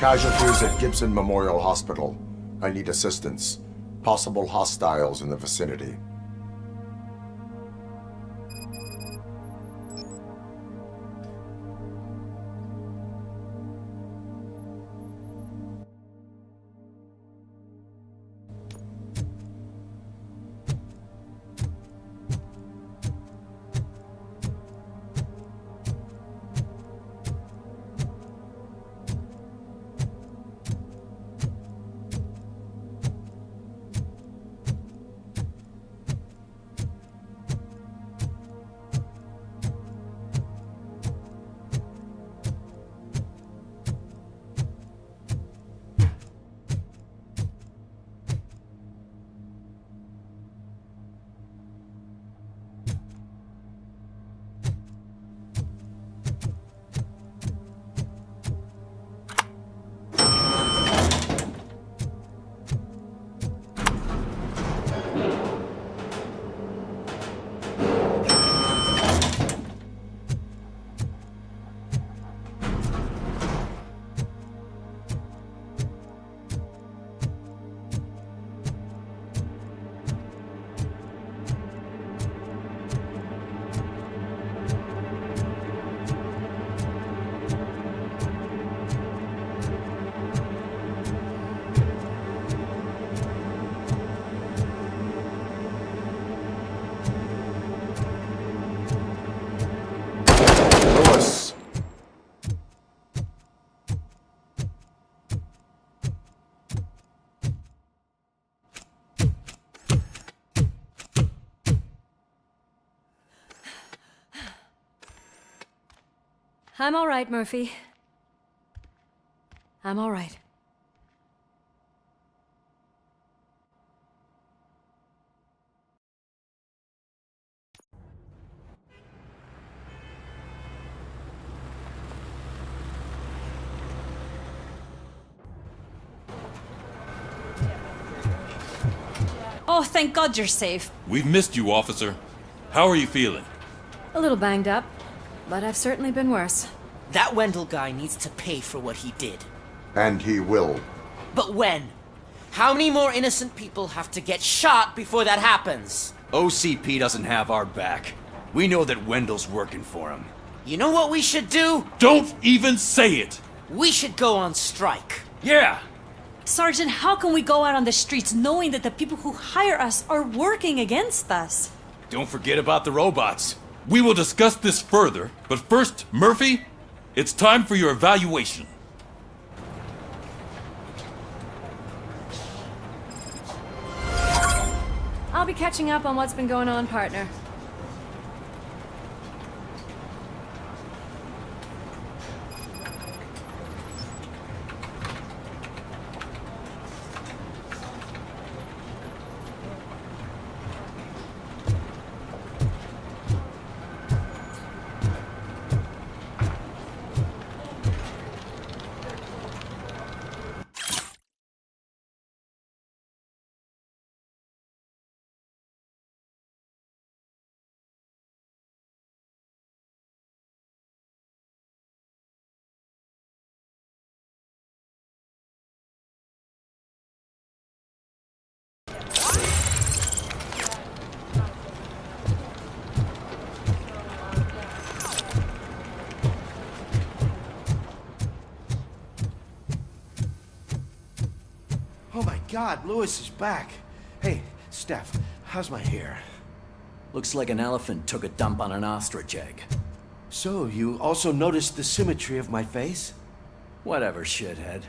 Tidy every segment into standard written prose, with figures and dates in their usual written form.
Casualties at Gibson Memorial Hospital. I need assistance. Possible hostiles in the vicinity. I'm all right, Murphy. I'm all right. Oh, thank God you're safe. We've missed you, officer. How are you feeling? A little banged up, but I've certainly been worse. That Wendell guy needs to pay for what he did. And he will. But when? How many more innocent people have to get shot before that happens? OCP doesn't have our back. We know that Wendell's working for him. You know what we should do? Don't even say it! We should go on strike. Yeah! Sergeant, how can we go out on the streets knowing that the people who hire us are working against us? Don't forget about the robots. We will discuss this further, but first, Murphy, it's time for your evaluation. I'll be catching up on what's been going on, partner. Oh my God, Lewis is back. Hey, Steph, how's my hair? Looks like an elephant took a dump on an ostrich egg. So, you also noticed the symmetry of my face? Whatever, shithead.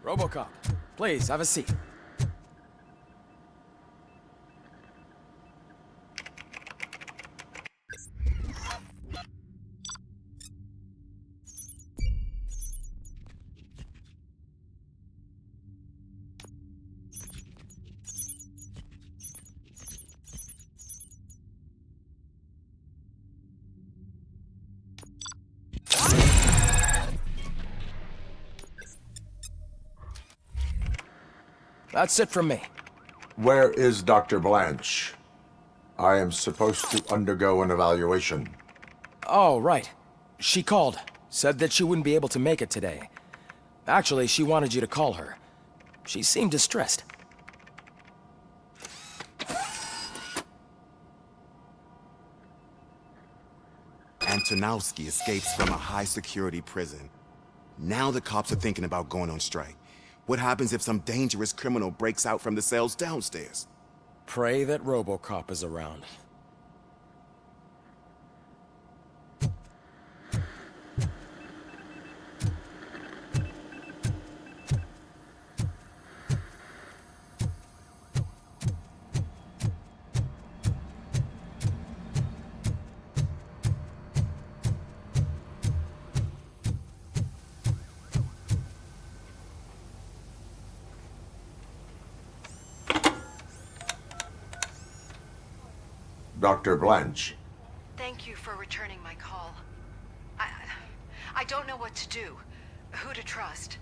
RoboCop, please, have a seat. That's it from me. Where is Dr. Blanche? I am supposed to undergo an evaluation. Oh, right. She called. Said that she wouldn't be able to make it today. Actually, she wanted you to call her. She seemed distressed. Antonowski escapes from a high-security prison. Now the cops are thinking about going on strike. What happens if some dangerous criminal breaks out from the cells downstairs? Pray that RoboCop is around. Dr. Blanche, Thank you for returning my call. I don't know what to do, who to trust.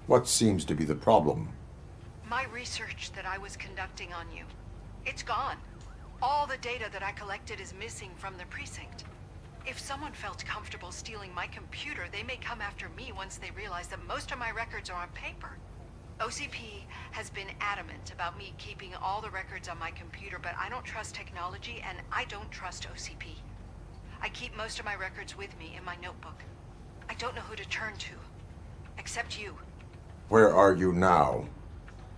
what seems to be the problem? My research that I was conducting on you, it's gone. All the data that I collected is missing from the precinct. If someone felt comfortable stealing my computer, they may come after me once they realize that most of my records are on paper. OCP has been adamant about me keeping all the records on my computer, but I don't trust technology and I don't trust OCP. I keep most of my records with me in my notebook. I don't know who to turn to, except you. Where are you now?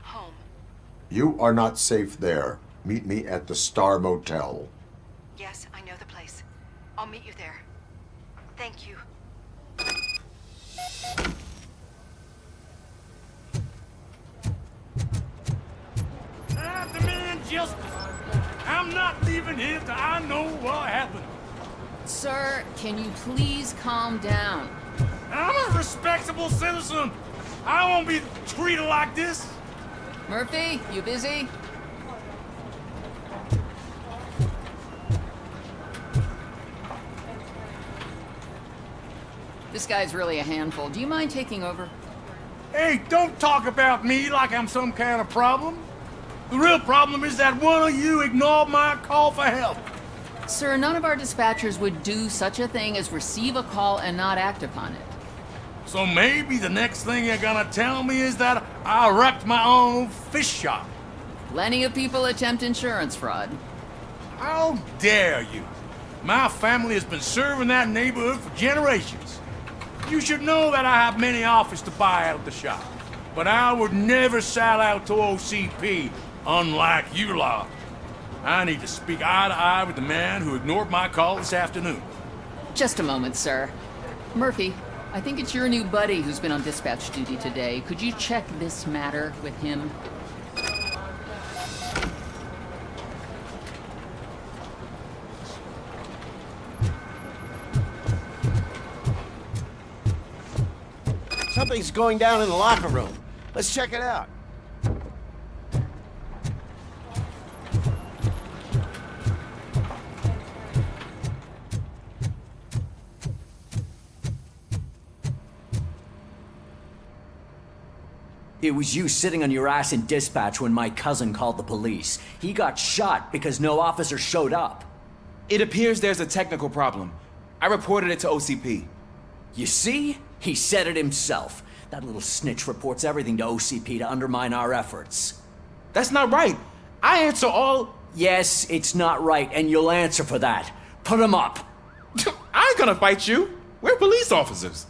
Home. You are not safe there. Meet me at the Star Motel. Yes, I know the place. I'll meet you there. Thank you. I demand justice. I'm not leaving here till I know what happened. Sir, can you please calm down? I'm a respectable citizen. I won't be treated like this. Murphy, you busy? This guy's really a handful. Do you mind taking over? Hey, don't talk about me like I'm some kind of problem. The real problem is that one of you ignored my call for help. Sir, none of our dispatchers would do such a thing as receive a call and not act upon it. So maybe the next thing you're gonna tell me is that I wrecked my own fish shop. Plenty of people attempt insurance fraud. How dare you? My family has been serving that neighborhood for generations. You should know that I have many offers to buy out the shop. But I would never sell out to OCP, unlike you lot. I need to speak eye to eye with the man who ignored my call this afternoon. Just a moment, sir. Murphy, I think it's your new buddy who's been on dispatch duty today. Could you check this matter with him? Something's going down in the locker room. Let's check it out. It was you sitting on your ass in dispatch when my cousin called the police. He got shot because no officer showed up. It appears there's a technical problem. I reported it to OCP. You see? He said it himself. That little snitch reports everything to OCP to undermine our efforts. That's not right. I answer all... Yes, it's not right, and you'll answer for that. Put him up. I ain't gonna fight you. We're police officers.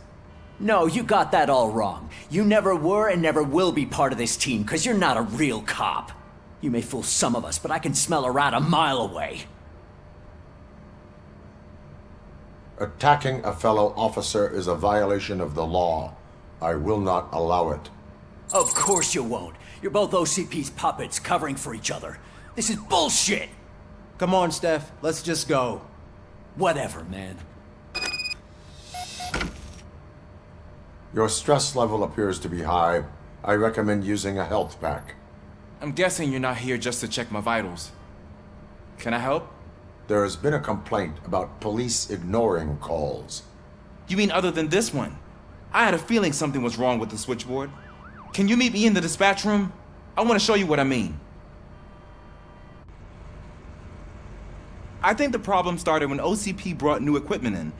No, you got that all wrong. You never were and never will be part of this team, because you're not a real cop. You may fool some of us, but I can smell a rat a mile away. Attacking a fellow officer is a violation of the law. I will not allow it. Of course you won't. You're both OCP's puppets covering for each other. This is bullshit! Come on, Steph. Let's just go. Whatever, man. Your stress level appears to be high. I recommend using a health pack. I'm guessing you're not here just to check my vitals. Can I help? There has been a complaint about police ignoring calls. You mean other than this one? I had a feeling something was wrong with the switchboard. Can you meet me in the dispatch room? I want to show you what I mean. I think the problem started when OCP brought new equipment in.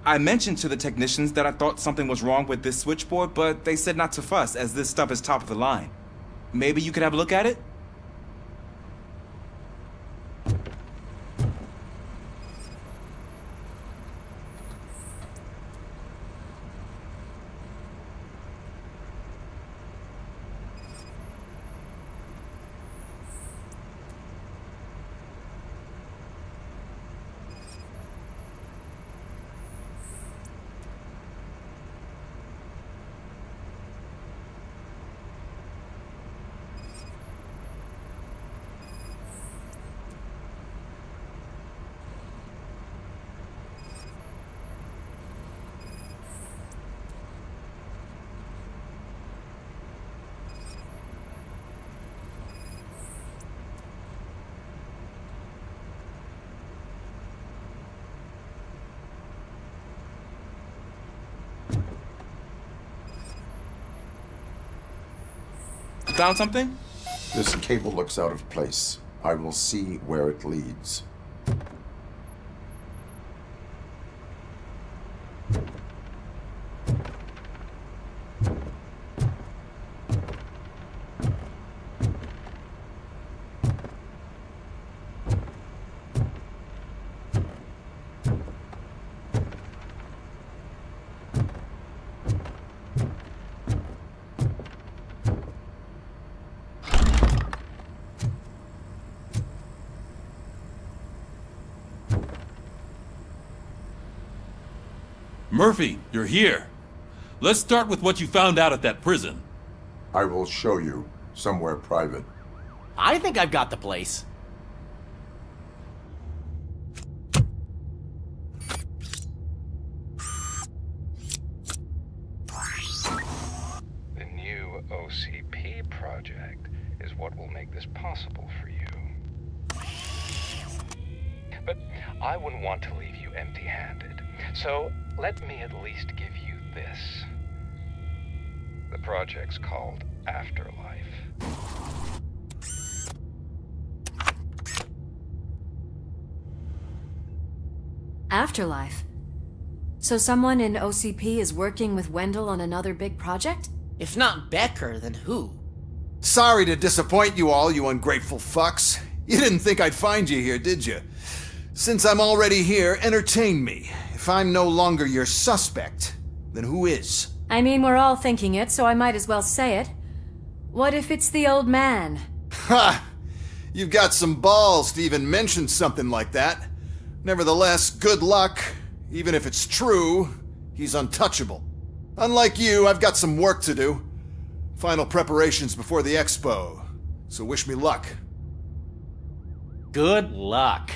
I mentioned to the technicians that I thought something was wrong with this switchboard, but they said not to fuss, as this stuff is top of the line. Maybe you could have a look at it? Found something? This cable looks out of place. I will see where it leads. Murphy, you're here. Let's start with what you found out at that prison. I will show you somewhere private. I think I've got the place. The new OCP project is what will make this possible for you. But I wouldn't want to leave you empty-handed. So let me at least give you this. The project's called Afterlife. Afterlife? So someone in OCP is working with Wendell on another big project? If not Becker, then who? Sorry to disappoint you all, you ungrateful fucks. You didn't think I'd find you here, did you? Since I'm already here, entertain me. If I'm no longer your suspect, then who is? I mean, we're all thinking it, so I might as well say it. What if it's the old man? Ha! You've got some balls to even mention something like that. Nevertheless, good luck. Even if it's true, he's untouchable. Unlike you, I've got some work to do. Final preparations before the expo. So wish me luck. Good luck.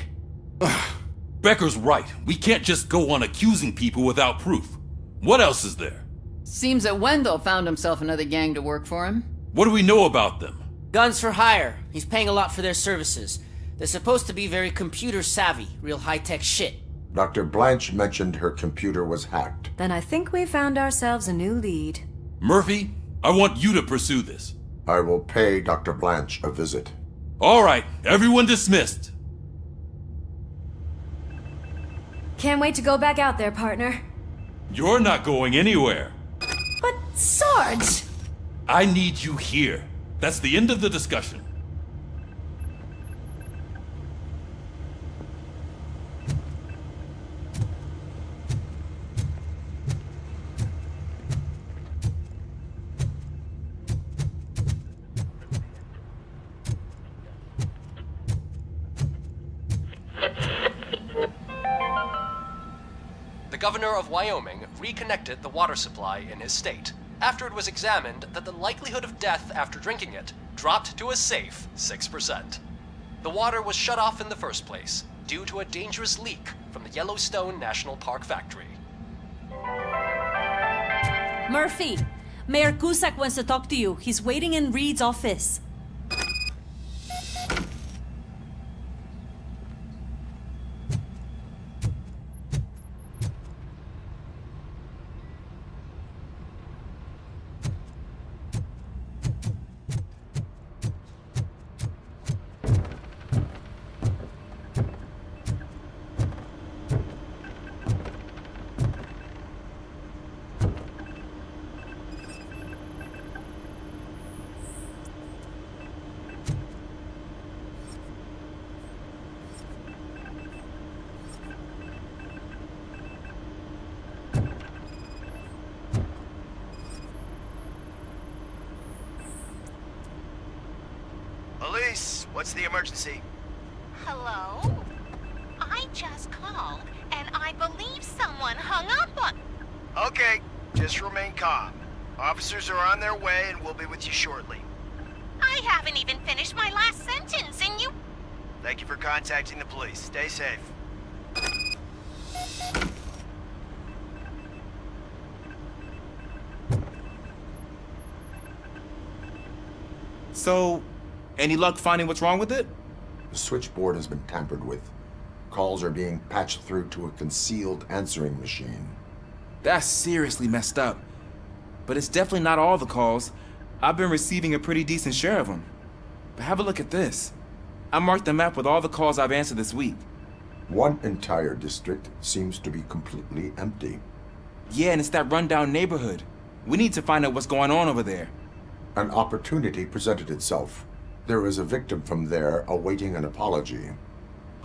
Becker's right. We can't just go on accusing people without proof. What else is there? Seems that Wendell found himself another gang to work for him. What do we know about them? Guns for hire. He's paying a lot for their services. They're supposed to be very computer savvy, real high-tech shit. Dr. Blanche mentioned her computer was hacked. Then I think we found ourselves a new lead. Murphy, I want you to pursue this. I will pay Dr. Blanche a visit. All right, everyone dismissed. Can't wait to go back out there, partner. You're not going anywhere. But, Sarge! I need you here. That's the end of the discussion. The governor of Wyoming reconnected the water supply in his state after it was examined that the likelihood of death after drinking it dropped to a safe 6%. The water was shut off in the first place due to a dangerous leak from the Yellowstone National Park factory. Murphy, Mayor Cusack wants to talk to you. He's waiting in Reed's office. police. What's the emergency? Hello? I just called, and I believe someone hung up on... Okay, just remain calm. Officers are on their way and we'll be with you shortly. I haven't even finished my last sentence, and you... Thank you for contacting the police. Stay safe. So, any luck finding what's wrong with it? The switchboard has been tampered with. Calls are being patched through to a concealed answering machine. That's seriously messed up. But it's definitely not all the calls. I've been receiving a pretty decent share of them. But have a look at this. I marked the map with all the calls I've answered this week. One entire district seems to be completely empty. Yeah, and it's that rundown neighborhood. We need to find out what's going on over there. An opportunity presented itself. There is a victim from there awaiting an apology.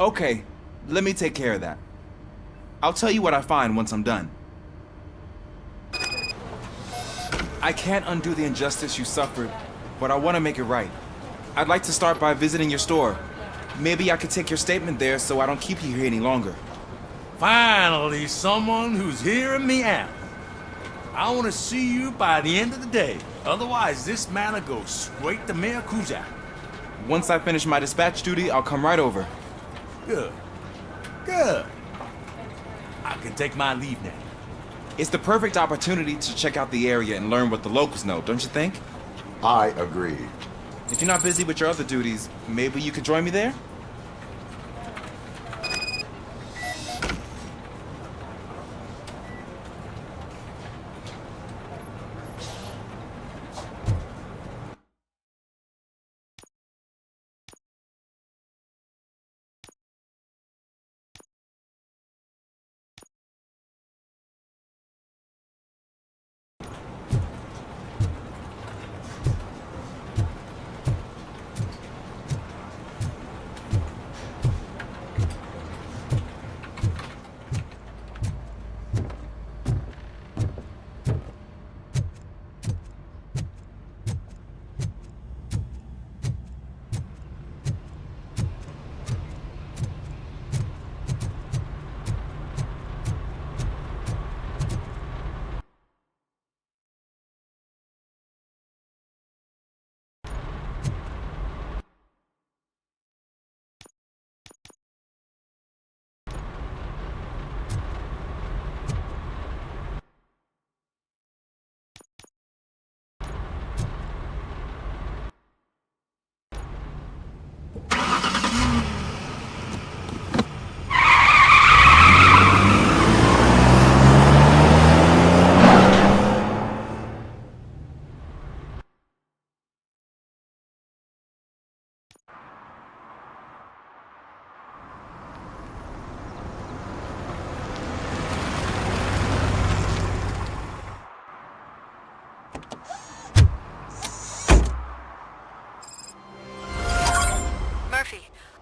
Okay, let me take care of that. I'll tell you what I find once I'm done. I can't undo the injustice you suffered, but I want to make it right. I'd like to start by visiting your store. Maybe I could take your statement there so I don't keep you here any longer. Finally, someone who's hearing me out. I want to see you by the end of the day. Otherwise, this matter goes straight to Mayor Kuzak. Once I finish my dispatch duty, I'll come right over. Good. Good. I can take my leave now. It's the perfect opportunity to check out the area and learn what the locals know, don't you think? I agree. If you're not busy with your other duties, maybe you could join me there?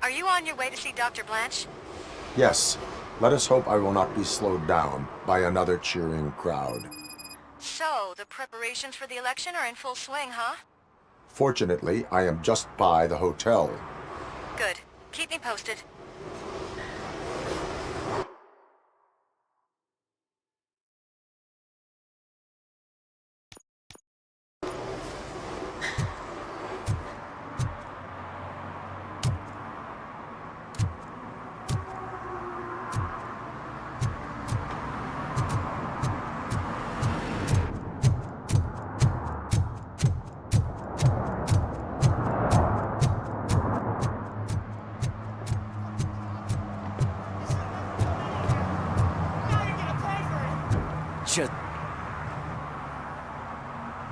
Are you on your way to see Dr. Blanche? Yes. Let us hope I will not be slowed down by another cheering crowd. So, the preparations for the election are in full swing, huh? Fortunately, I am just by the hotel. Good. Keep me posted.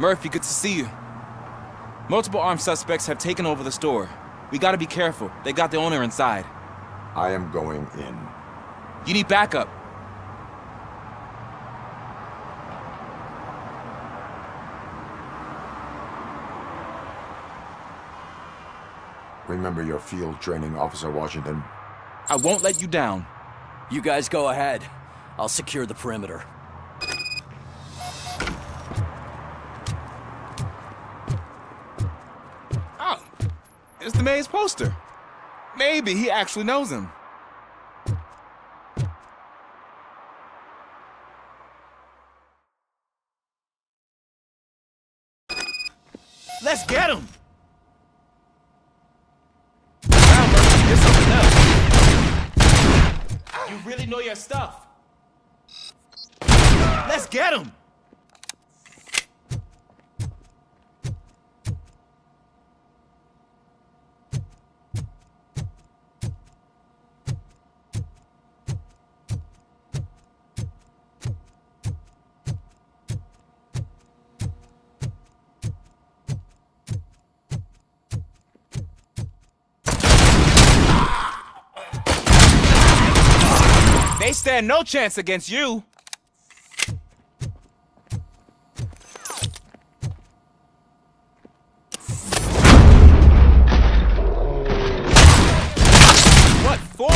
Murphy, good to see you. Multiple armed suspects have taken over the store. We gotta be careful. They got the owner inside. I am going in. You need backup. Remember your field training, Officer Washington. I won't let you down. You guys go ahead. I'll secure the perimeter. It's the mayor's poster. Maybe he actually knows him. Let's get him! Wow, Murphy, you're something else. You really know your stuff. Let's get him! They stand no chance against you. What for?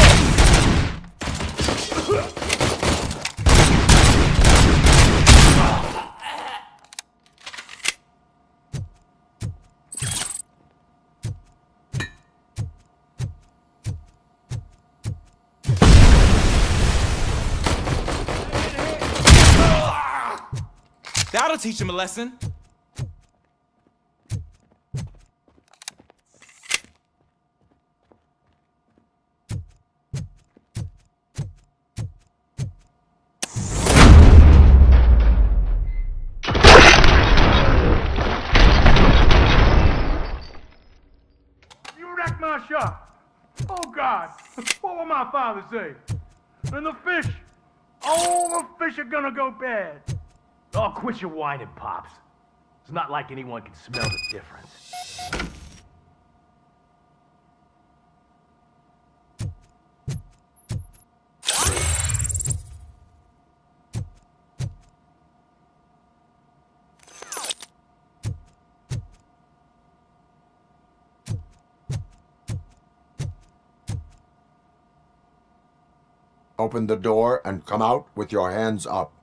That'll teach him a lesson. You wrecked my shop. Oh, God. What will my father say? And the fish. All the fish are gonna go bad. Oh, quit your whining, Pops. It's not like anyone can smell the difference. Open the door and come out with your hands up.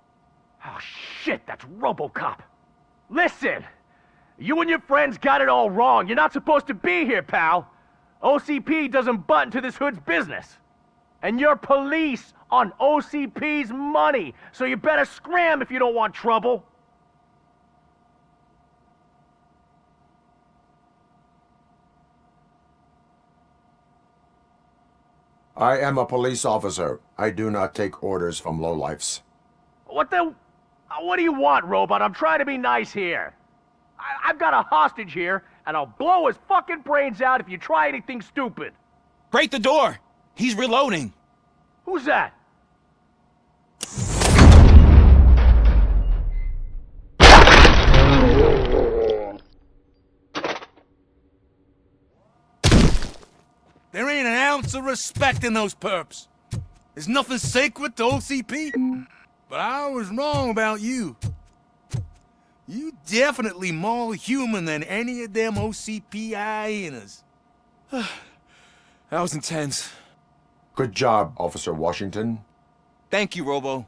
Oh, shit, that's RoboCop. Listen, you and your friends got it all wrong. You're not supposed to be here, pal. OCP doesn't butt into this hood's business. And you're police on OCP's money, so you better scram if you don't want trouble. I am a police officer. I do not take orders from lowlifes. What do you want, Robot? I'm trying to be nice here. I've got a hostage here, and I'll blow his fucking brains out if you try anything stupid. Break the door. He's reloading. Who's that? There ain't an ounce of respect in those perps. There's nothing sacred to OCP. But I was wrong about you. You definitely more human than any of them OCP hyenas. That was intense. Good job, Officer Washington. Thank you, Robo.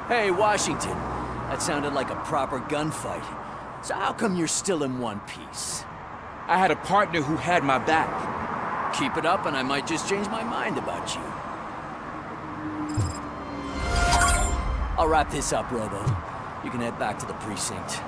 Hey, Washington. That sounded like a proper gunfight. So how come you're still in one piece? I had a partner who had my back. Keep it up and I might just change my mind about you. I'll wrap this up, Robo. You can head back to the precinct.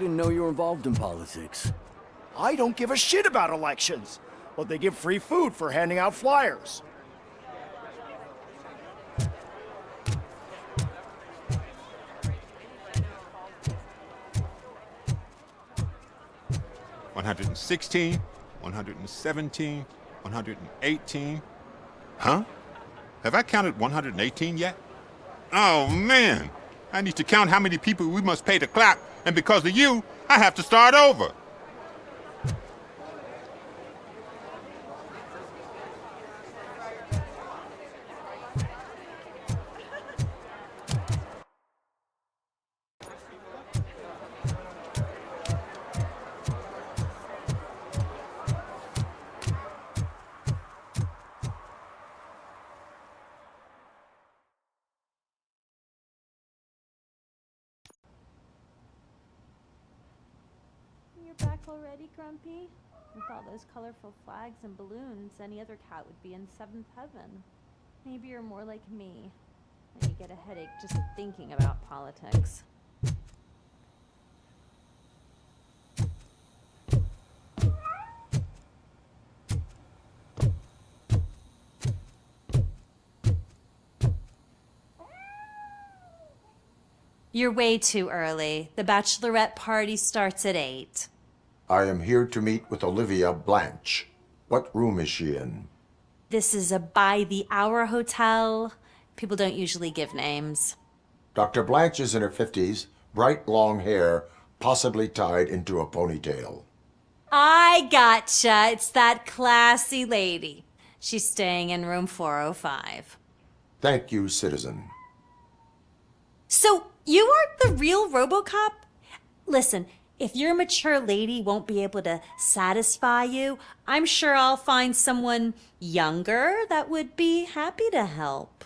didn't know you were involved in politics. I don't give a shit about elections, but they give free food for handing out flyers. $116, $117, $118. Huh? Have I counted 118 yet? Oh, man! I need to count how many people we must pay to clap, and because of you, I have to start over. You're back already, Grumpy? With all those colorful flags and balloons, any other cat would be in seventh heaven. Maybe you're more like me, and you get a headache just thinking about politics. You're way too early. The bachelorette party starts at 8. I am here to meet with Olivia Blanche. What room is she in? This is a by-the-hour hotel. People don't usually give names. Dr. Blanche is in her 50s, bright long hair, possibly tied into a ponytail. I gotcha. It's that classy lady. She's staying in room 405. Thank you, citizen. So, you aren't the real RoboCop? Listen, if your mature lady won't be able to satisfy you, I'm sure I'll find someone younger that would be happy to help.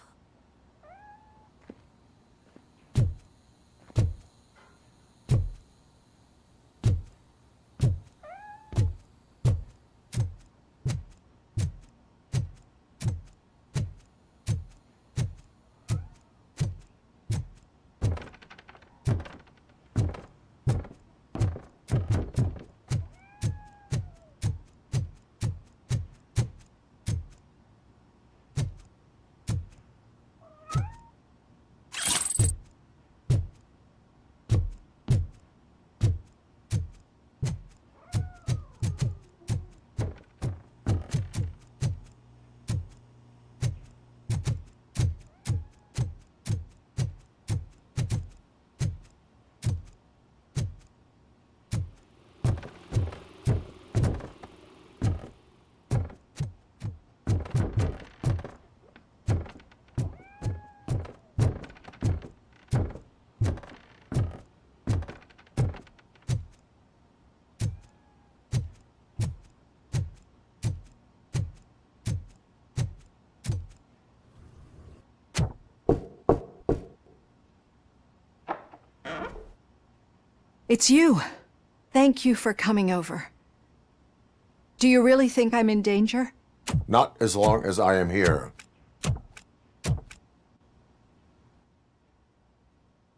It's you. Thank you for coming over. Do you really think I'm in danger? Not as long as I am here.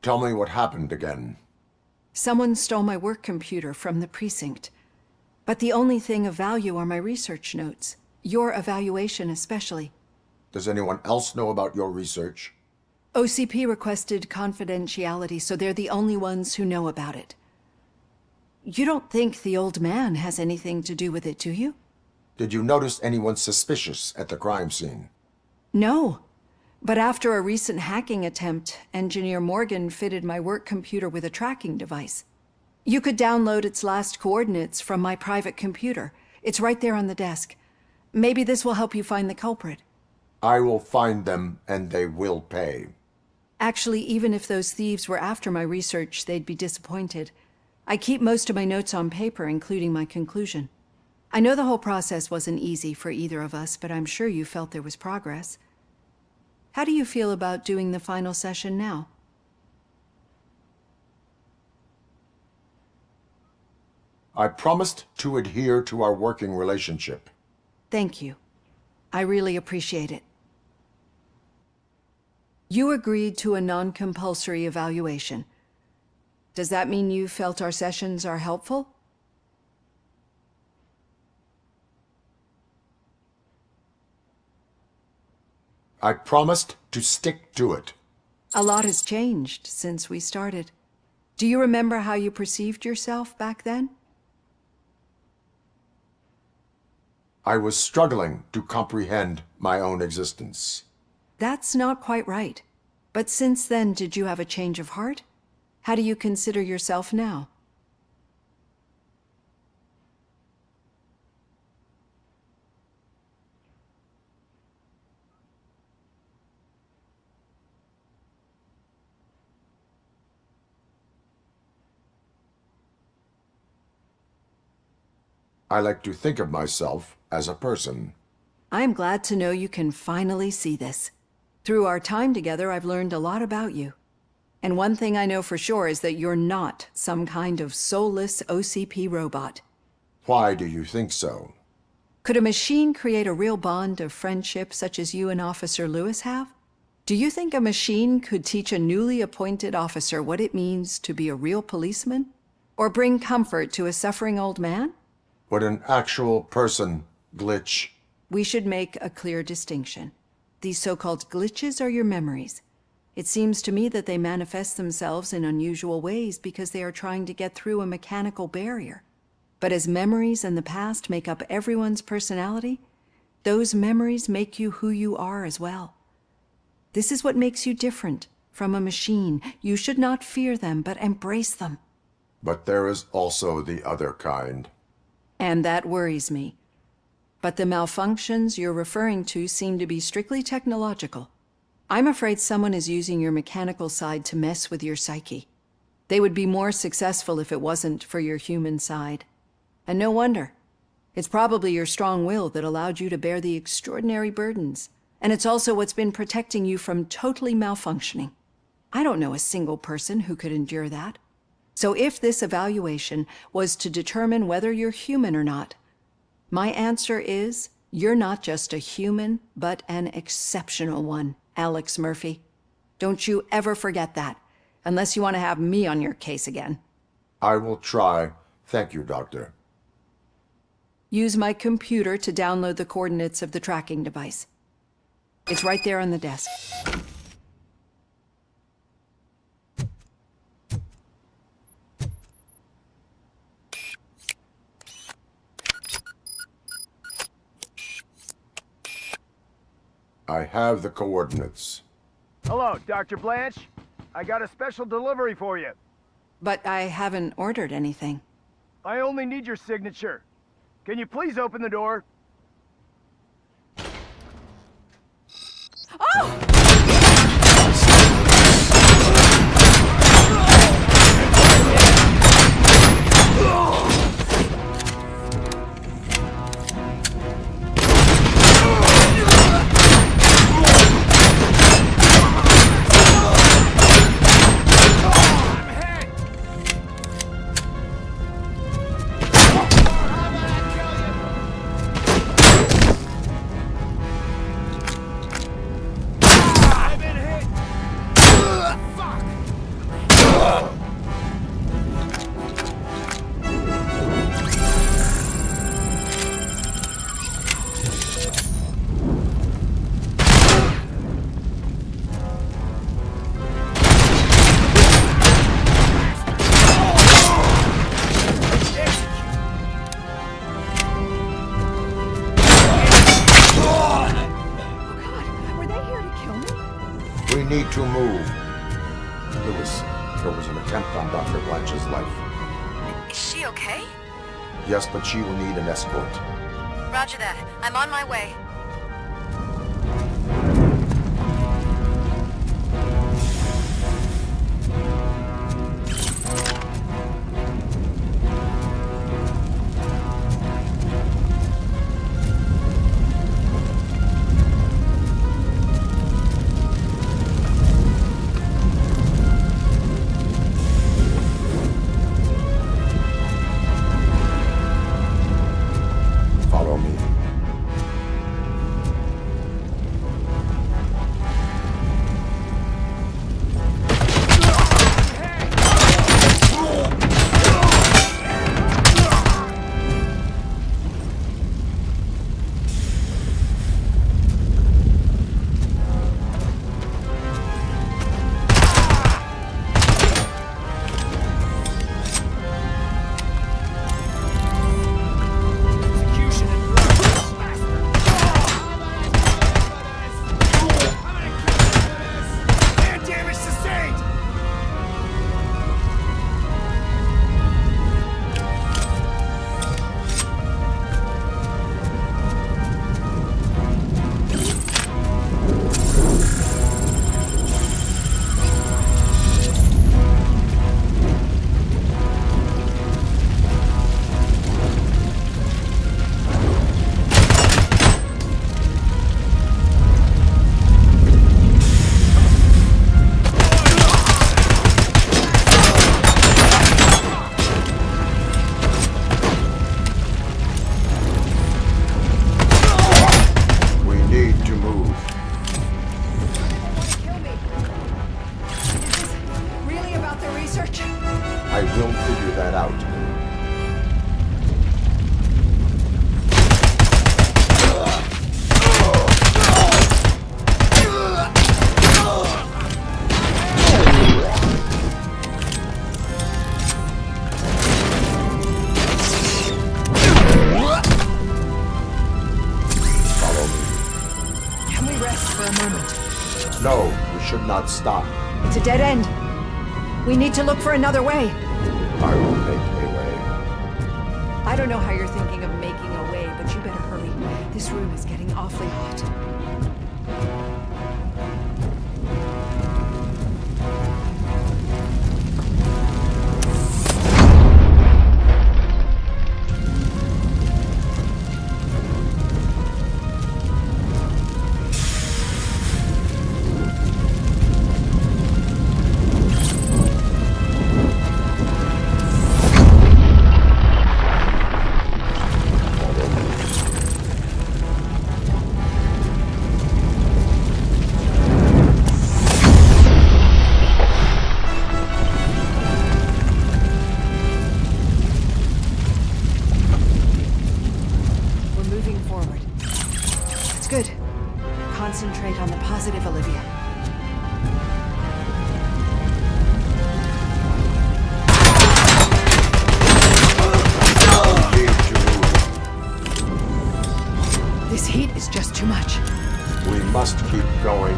Tell me what happened again. Someone stole my work computer from the precinct. But the only thing of value are my research notes. Your evaluation especially. Does anyone else know about your research? OCP requested confidentiality, so they're the only ones who know about it. You don't think the old man has anything to do with it, do you? Did you notice anyone suspicious at the crime scene? No. But after a recent hacking attempt, Engineer Morgan fitted my work computer with a tracking device. You could download its last coordinates from my private computer. It's right there on the desk. Maybe this will help you find the culprit. I will find them, and they will pay. Actually, even if those thieves were after my research, they'd be disappointed. I keep most of my notes on paper, including my conclusion. I know the whole process wasn't easy for either of us, but I'm sure you felt there was progress. How do you feel about doing the final session now? I promised to adhere to our working relationship. Thank you. I really appreciate it. You agreed to a non-compulsory evaluation. Does that mean you felt our sessions are helpful? I promised to stick to it. A lot has changed since we started. Do you remember how you perceived yourself back then? I was struggling to comprehend my own existence. That's not quite right. But since then, did you have a change of heart? How do you consider yourself now? I like to think of myself as a person. I'm glad to know you can finally see this. Through our time together, I've learned a lot about you. And one thing I know for sure is that you're not some kind of soulless OCP robot. Why do you think so? Could a machine create a real bond of friendship such as you and Officer Lewis have? Do you think a machine could teach a newly appointed officer what it means to be a real policeman? Or bring comfort to a suffering old man? Would an actual person glitch? We should make a clear distinction. These so-called glitches are your memories. It seems to me that they manifest themselves in unusual ways because they are trying to get through a mechanical barrier. But as memories and the past make up everyone's personality, those memories make you who you are as well. This is what makes you different from a machine. You should not fear them, but embrace them. But there is also the other kind. And that worries me. But the malfunctions you're referring to seem to be strictly technological. I'm afraid someone is using your mechanical side to mess with your psyche. They would be more successful if it wasn't for your human side. And no wonder. It's probably your strong will that allowed you to bear the extraordinary burdens. And it's also what's been protecting you from totally malfunctioning. I don't know a single person who could endure that. So if this evaluation was to determine whether you're human or not, my answer is, you're not just a human, but an exceptional one, Alex Murphy. Don't you ever forget that, unless you want to have me on your case again. I will try. Thank you, Doctor. Use my computer to download the coordinates of the tracking device. It's right there on the desk. I have the coordinates. Hello, Dr. Blanche. I got a special delivery for you. But I haven't ordered anything. I only need your signature. Can you please open the door? Oh! We need to move. Lewis, there was an attempt on Dr. Blanche's life. Is she okay? Yes, but she will need an escort. Roger that. I'm on my way. Follow me. No, we should not stop. It's a dead end. We need to look for another way. I will make a way. I don't know how you're thinking of making a way, but you better hurry. This room is getting awfully hot. Concentrate on the positive, Olivia. This heat is just too much. We must keep going.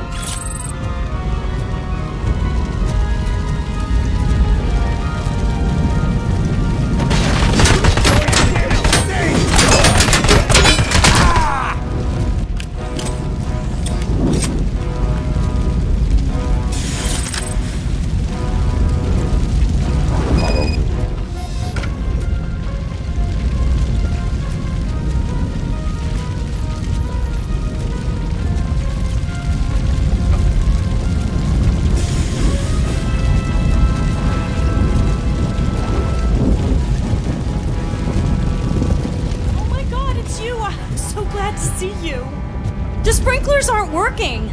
The sprinklers aren't working!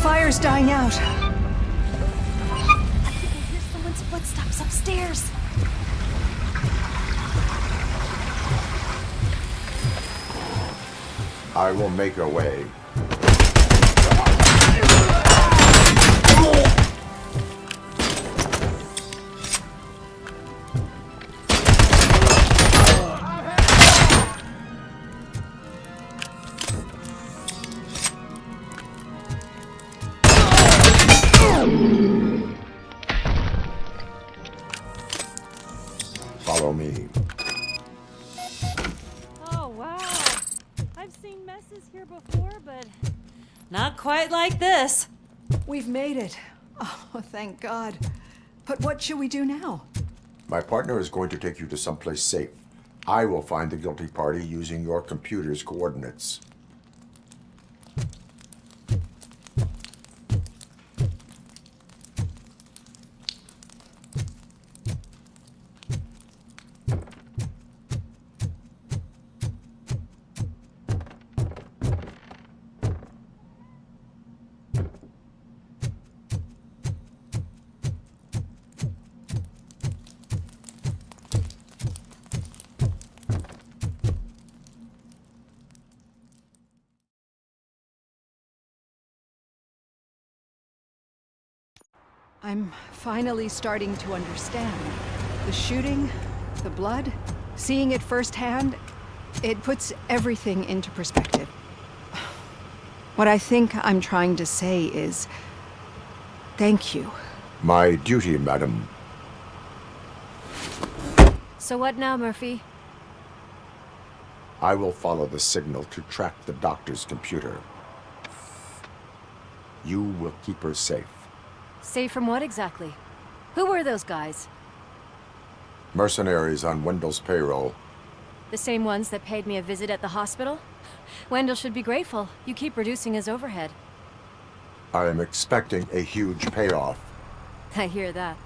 Fire's dying out. I think I hear someone's footsteps upstairs. I will make a way. Follow me. Oh, wow. I've seen messes here before, but not quite like this. We've made it. Oh, thank God. But what should we do now? My partner is going to take you to someplace safe. I will find the guilty party using your computer's coordinates. I'm finally starting to understand. The shooting, the blood, seeing it firsthand, it puts everything into perspective. What I think I'm trying to say is, thank you. My duty, madam. So what now, Murphy? I will follow the signal to track the doctor's computer. You will keep her safe. Safe from what exactly? Who were those guys? Mercenaries on Wendell's payroll. The same ones that paid me a visit at the hospital? Wendell should be grateful. You keep reducing his overhead. I am expecting a huge payoff. I hear that.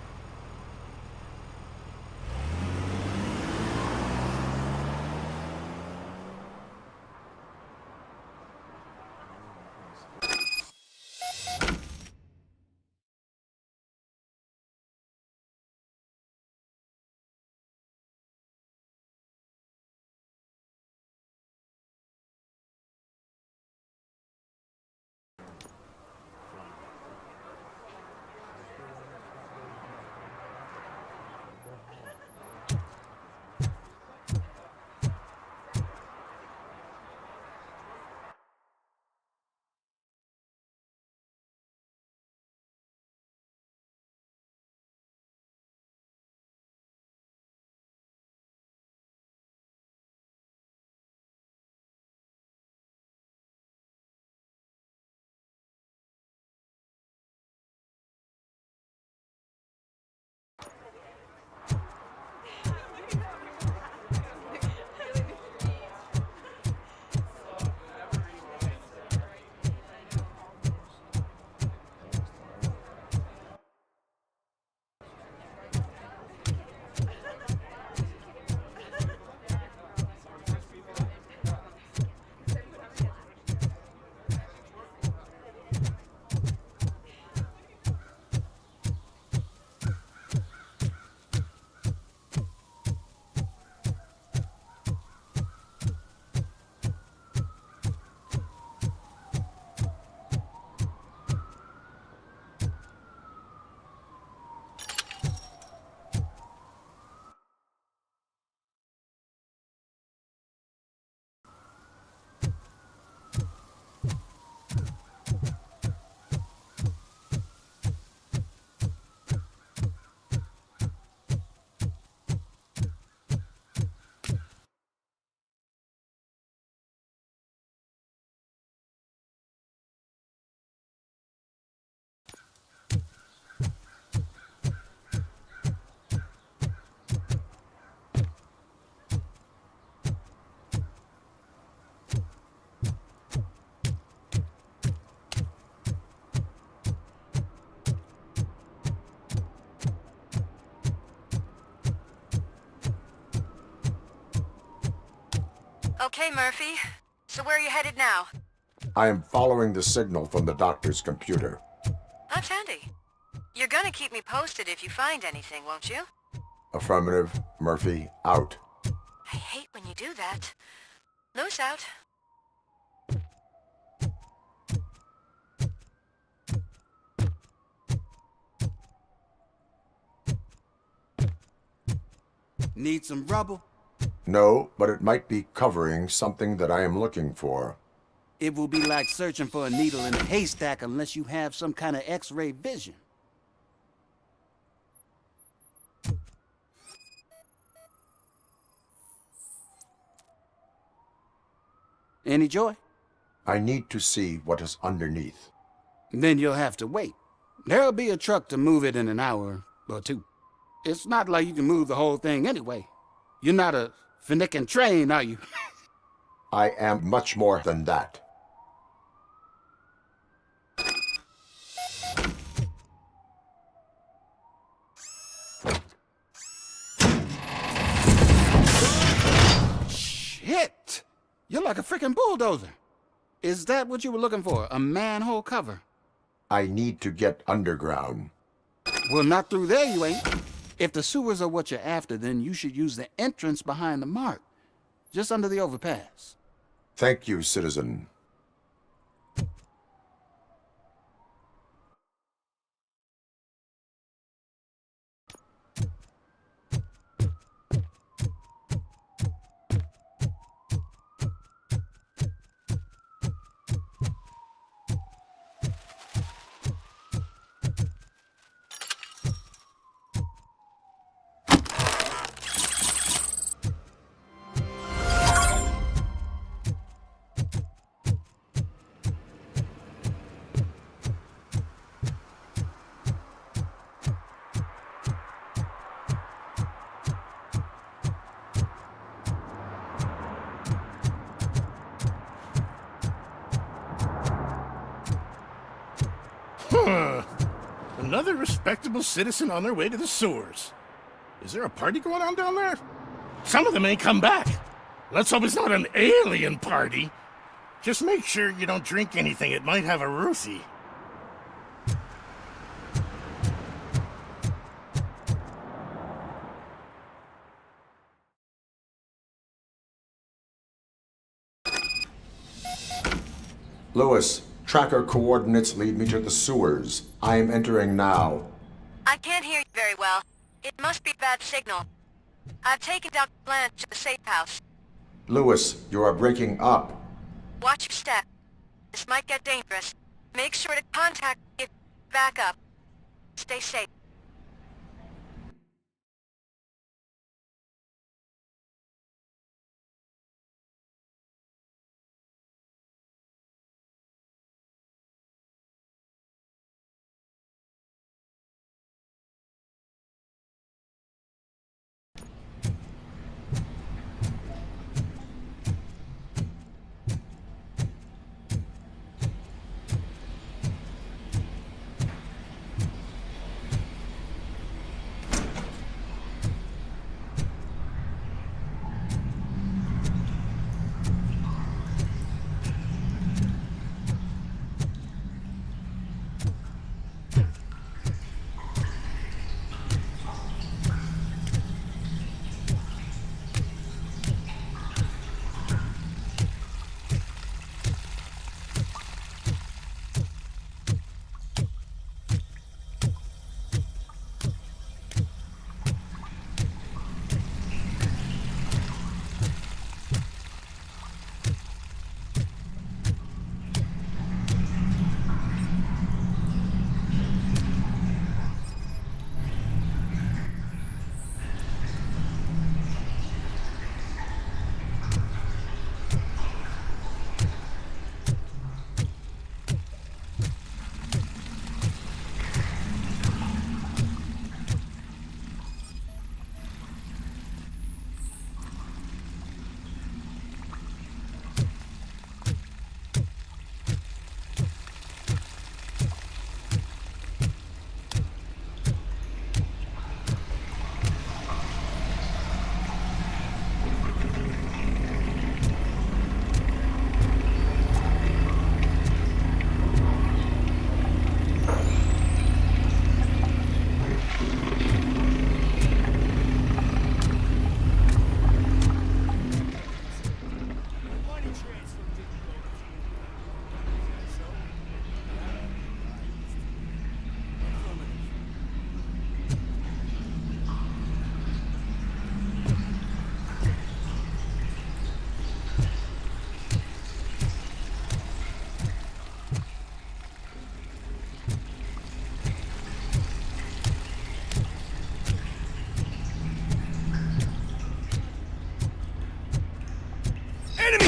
Okay, Murphy. So where are you headed now? I am following the signal from the doctor's computer. That's handy. You're gonna keep me posted if you find anything, won't you? Affirmative. Murphy, out. I hate when you do that. Loose out. Need some rubble? No, but it might be covering something that I am looking for. It will be like searching for a needle in a haystack unless you have some kind of X-ray vision. Any joy? I need to see what is underneath. Then you'll have to wait. There'll be a truck to move it in an hour or two. It's not like you can move the whole thing anyway. You're not a finicking train, are you? I am much more than that. Shit! You're like a freaking bulldozer. Is that what you were looking for? A manhole cover? I need to get underground. Well, not through there, you ain't. If the sewers are what you're after, then you should use the entrance behind the mark, just under the overpass. Thank you, citizen. Another respectable citizen on their way to the sewers. Is there a party going on down there? Some of them ain't come back. Let's hope it's not an alien party. Just make sure you don't drink anything. It might have a Ruthie. Lewis, tracker coordinates lead me to the sewers. I am entering now. I can't hear you very well. It must be bad signal. I've taken Dr. Blanche to the safe house. Lewis, you are breaking up. Watch your step. This might get dangerous. Make sure to contact me if you back up. Stay safe.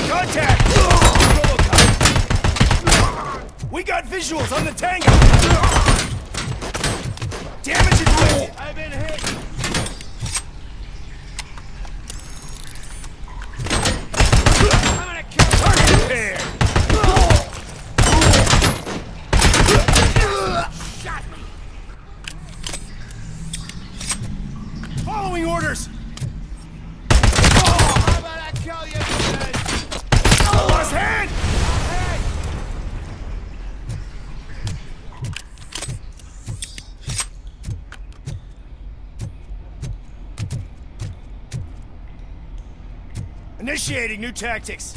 Contact! RoboCop! We got visuals on the Tango! Damage inflicted! I've been hit! I'm gonna kill target pair! Shot me! Following orders! How about I kill you? Lost hand! Initiating new tactics.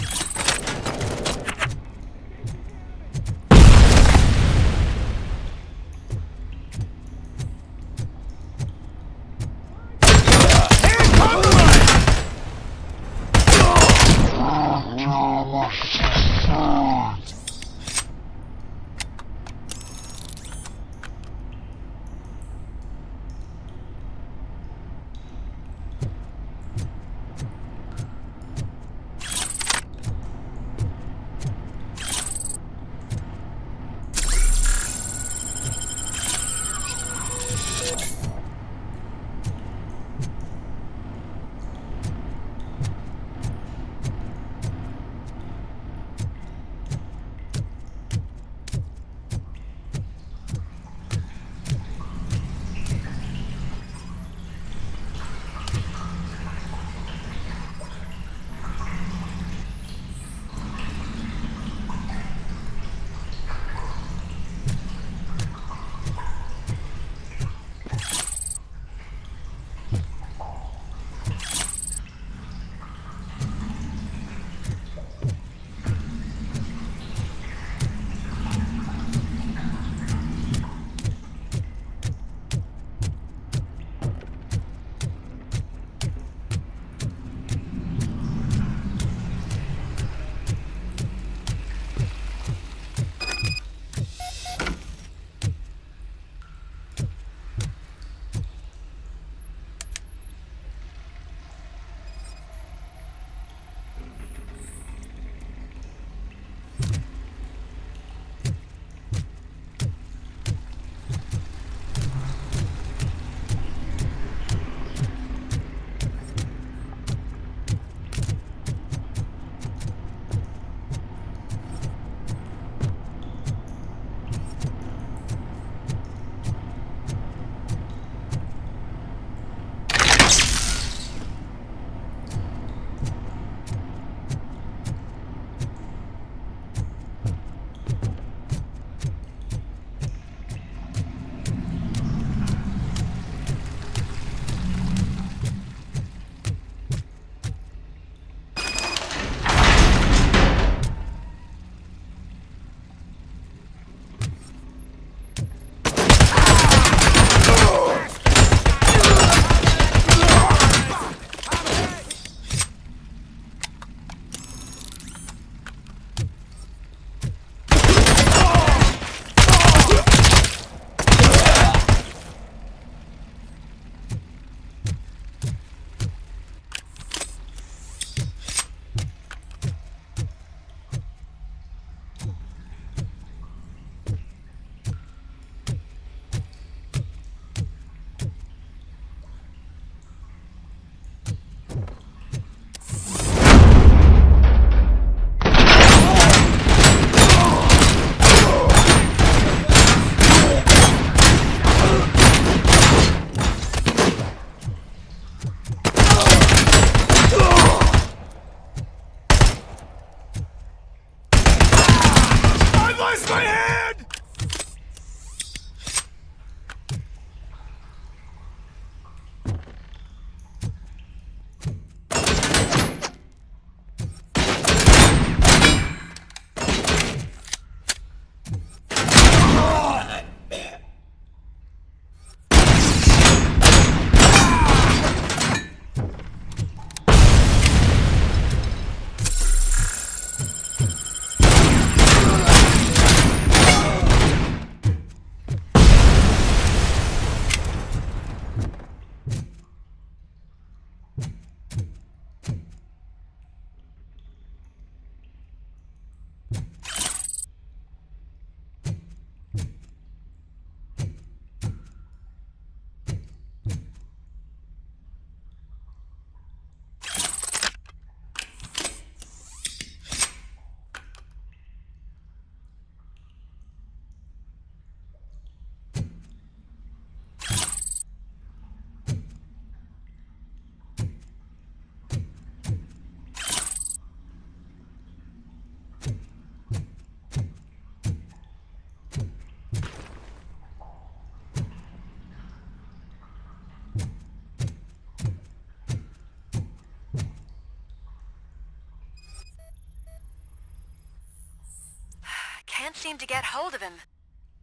can't seem to get hold of him.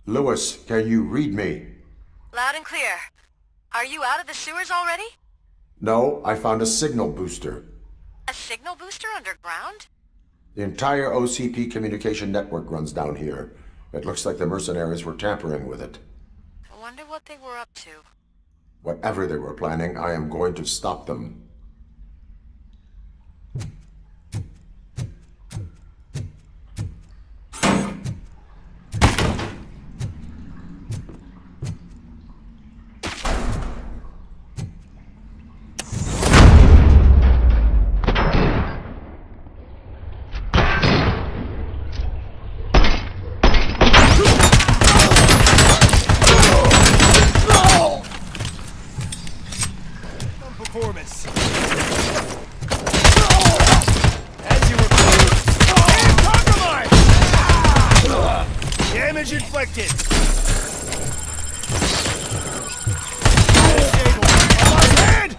Lewis, can you read me? Loud and clear. Are you out of the sewers already? No, I found a signal booster. A signal booster underground? The entire OCP communication network runs down here. It looks like the mercenaries were tampering with it. I wonder what they were up to. Whatever they were planning, I am going to stop them. Performance. As you were compromise! Damage inflicted. Head!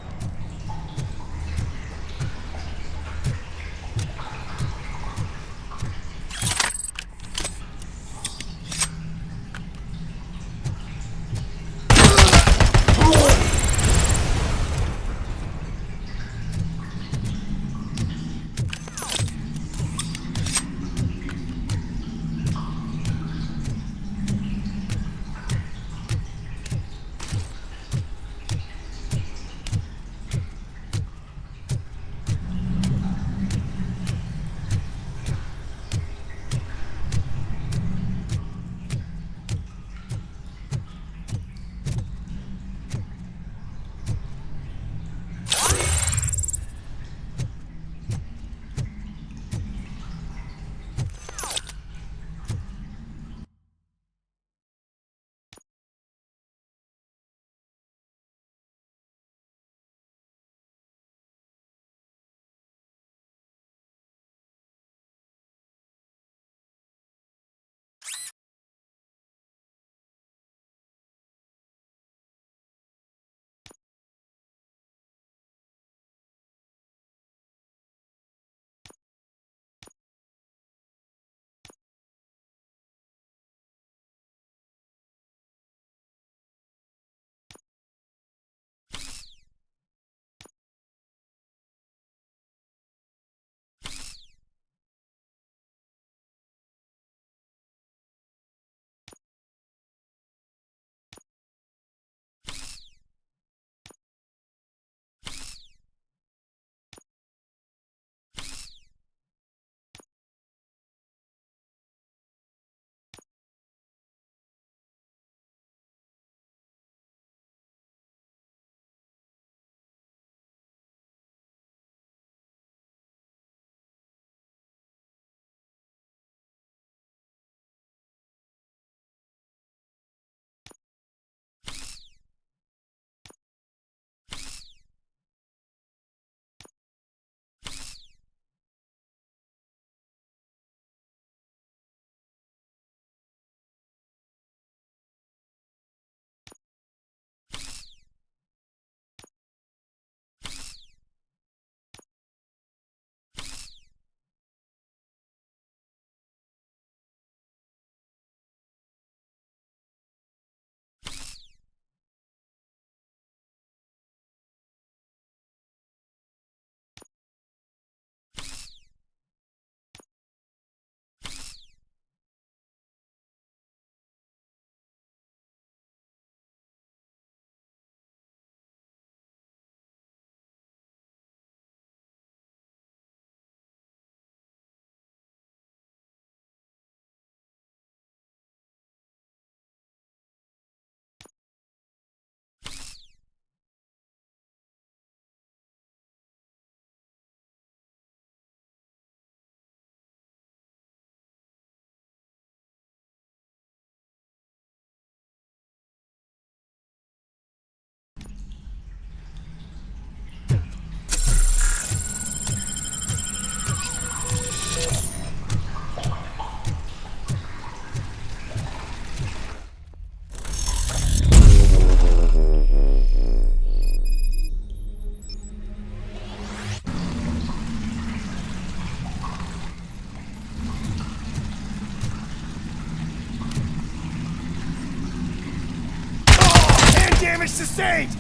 precinct!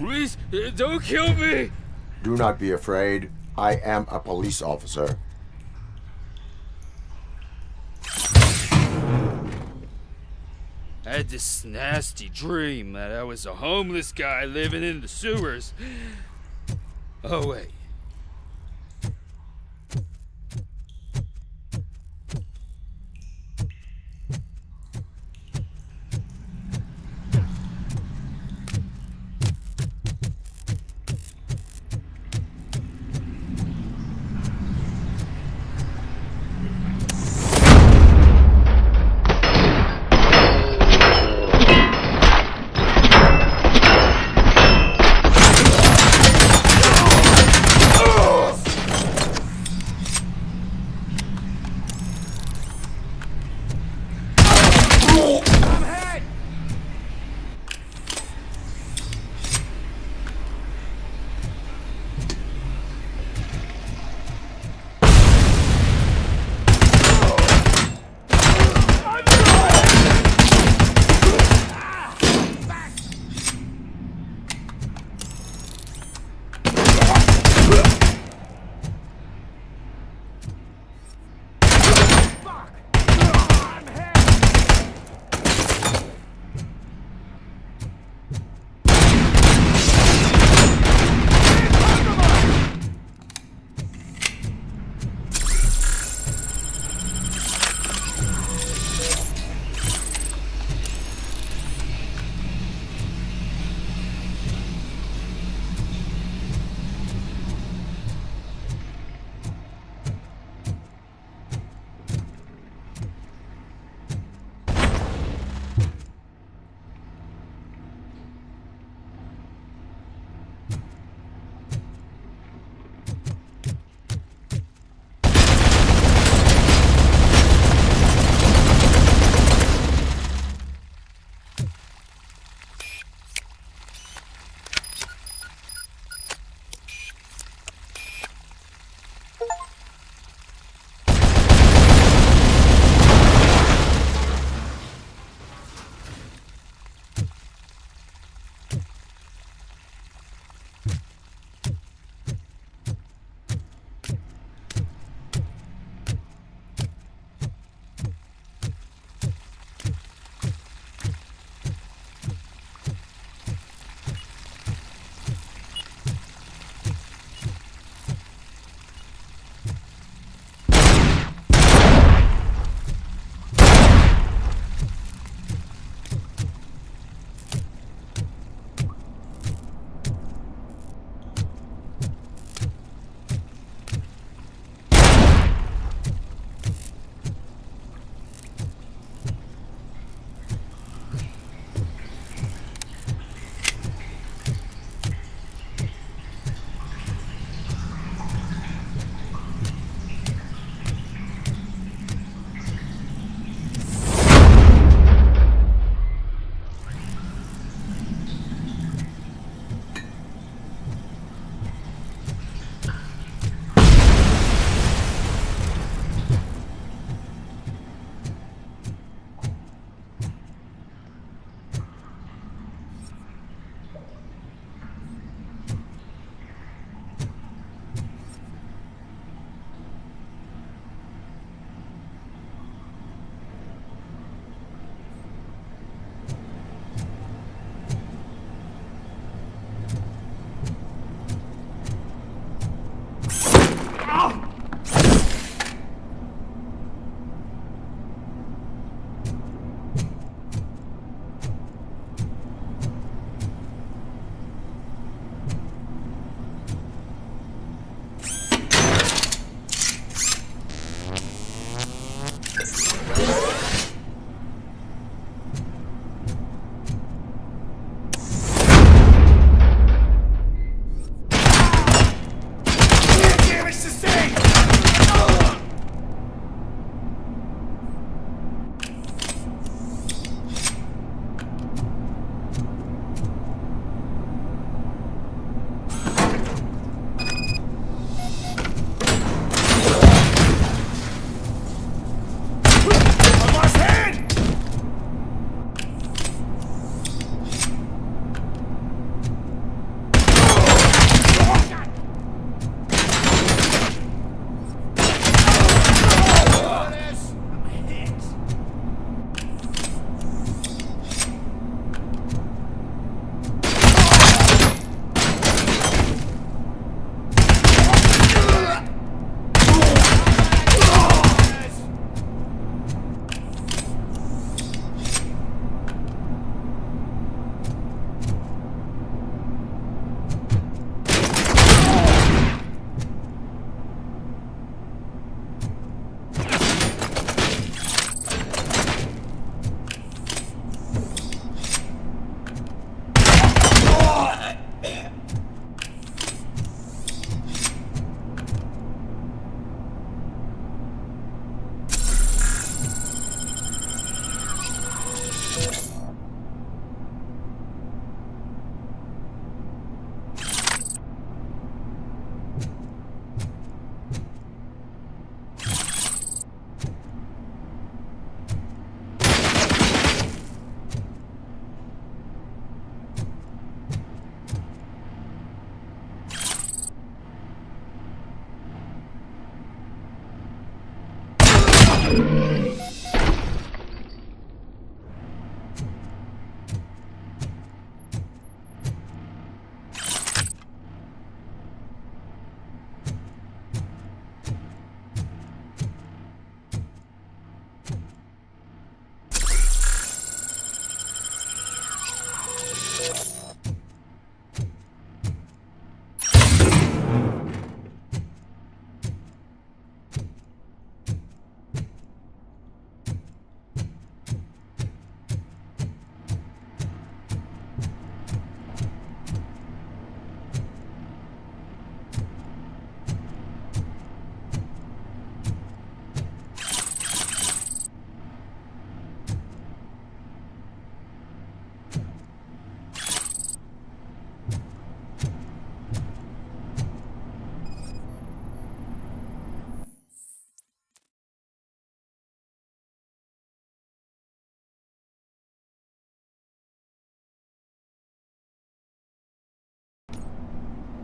Please, don't kill me! Do not be afraid. I am a police officer. I had this nasty dream that I was a homeless guy living in the sewers. Oh, wait.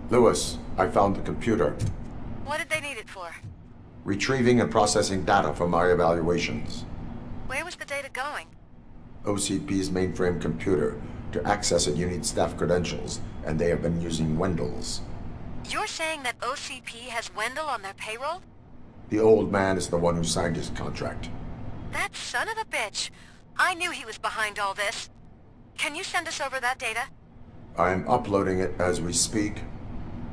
Lewis, I found the computer. What did they need it for? Retrieving and processing data from my evaluations. Where was the data going? OCP's mainframe computer. To access it, you need staff credentials, and they have been using Wendell's. You're saying that OCP has Wendell on their payroll? The old man is the one who signed his contract. That son of a bitch. I knew he was behind all this. Can you send us over that data? I am uploading it as we speak.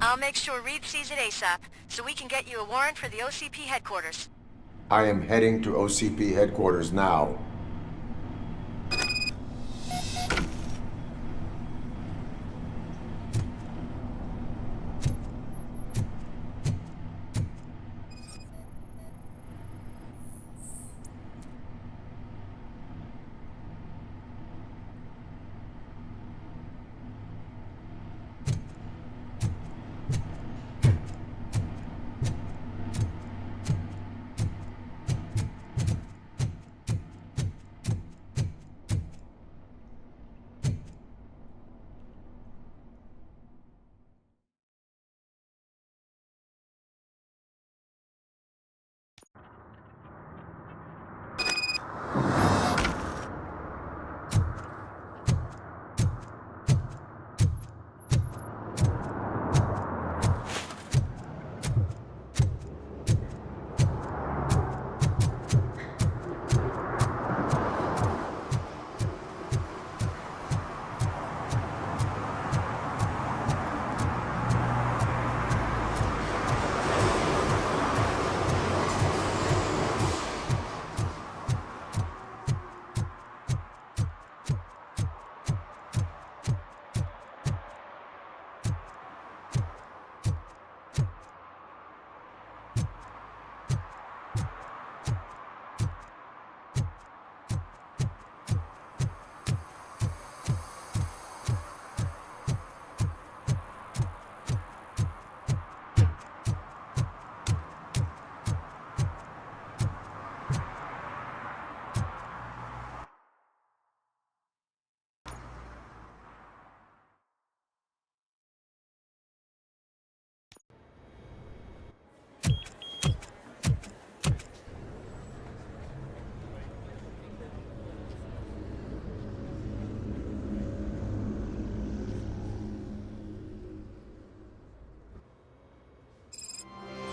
I'll make sure Reed sees it ASAP, so we can get you a warrant for the OCP headquarters. I am heading to OCP headquarters now.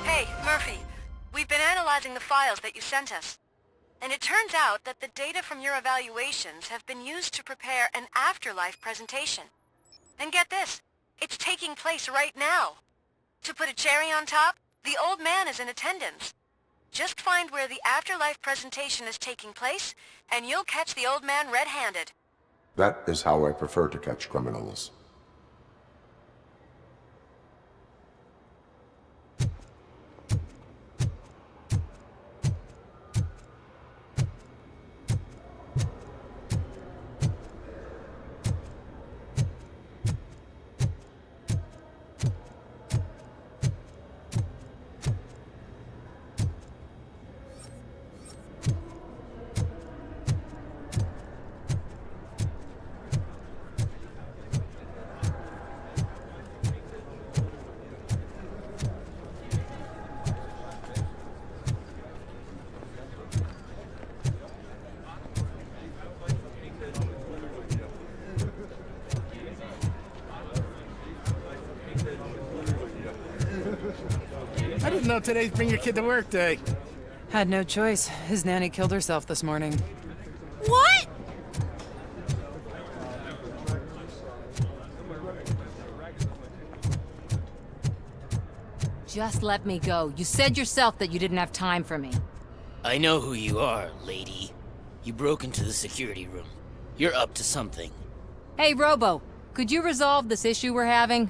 Hey, Murphy. We've been analyzing the files that you sent us. And it turns out that the data from your evaluations have been used to prepare an afterlife presentation. And get this, it's taking place right now. To put a cherry on top, the old man is in attendance. Just find where the afterlife presentation is taking place, and you'll catch the old man red-handed. That is how I prefer to catch criminals. I didn't know today's Bring Your Kid to Work Day. Had no choice. His nanny killed herself this morning. What? Just let me go. You said yourself that you didn't have time for me. I know who you are, lady. You broke into the security room. You're up to something. Hey, Robo, could you resolve this issue we're having?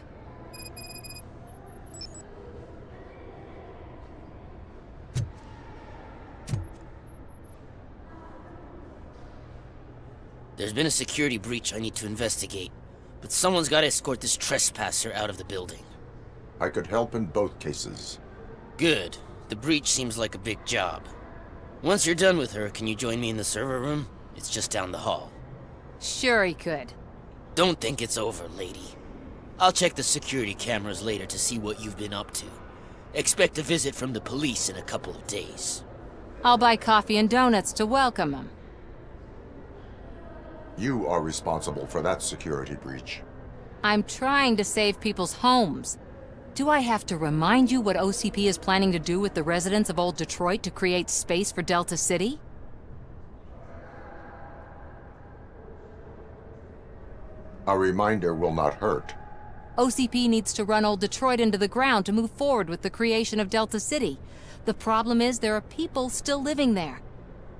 There's been a security breach I need to investigate, but someone's got to escort this trespasser out of the building. I could help in both cases. Good. The breach seems like a big job. Once you're done with her, can you join me in the server room? It's just down the hall. Sure he could. Don't think it's over, lady. I'll check the security cameras later to see what you've been up to. Expect a visit from the police in a couple of days. I'll buy coffee and donuts to welcome him. You are responsible for that security breach. I'm trying to save people's homes. Do I have to remind you what OCP is planning to do with the residents of Old Detroit to create space for Delta City? A reminder will not hurt. OCP needs to run Old Detroit into the ground to move forward with the creation of Delta City. The problem is there are people still living there.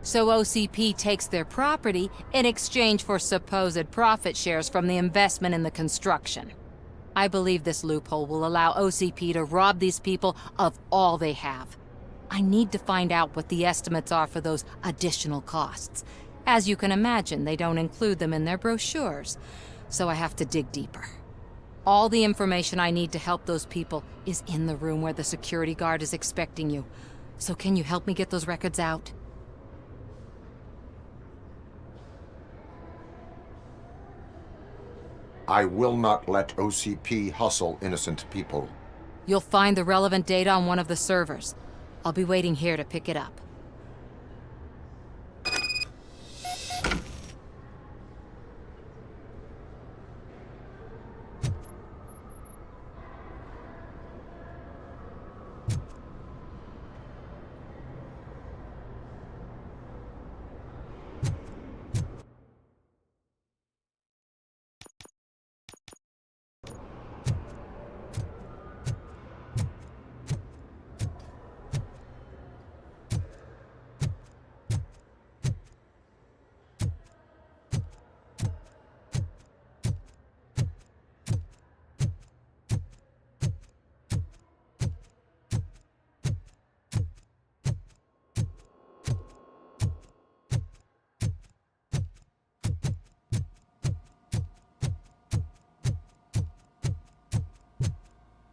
So OCP takes their property in exchange for supposed profit shares from the investment in the construction. I believe this loophole will allow OCP to rob these people of all they have. I need to find out what the estimates are for those additional costs. As you can imagine, they don't include them in their brochures, so I have to dig deeper. All the information I need to help those people is in the room where the security guard is expecting you. So can you help me get those records out? I will not let OCP hustle innocent people. You'll find the relevant data on one of the servers. I'll be waiting here to pick it up.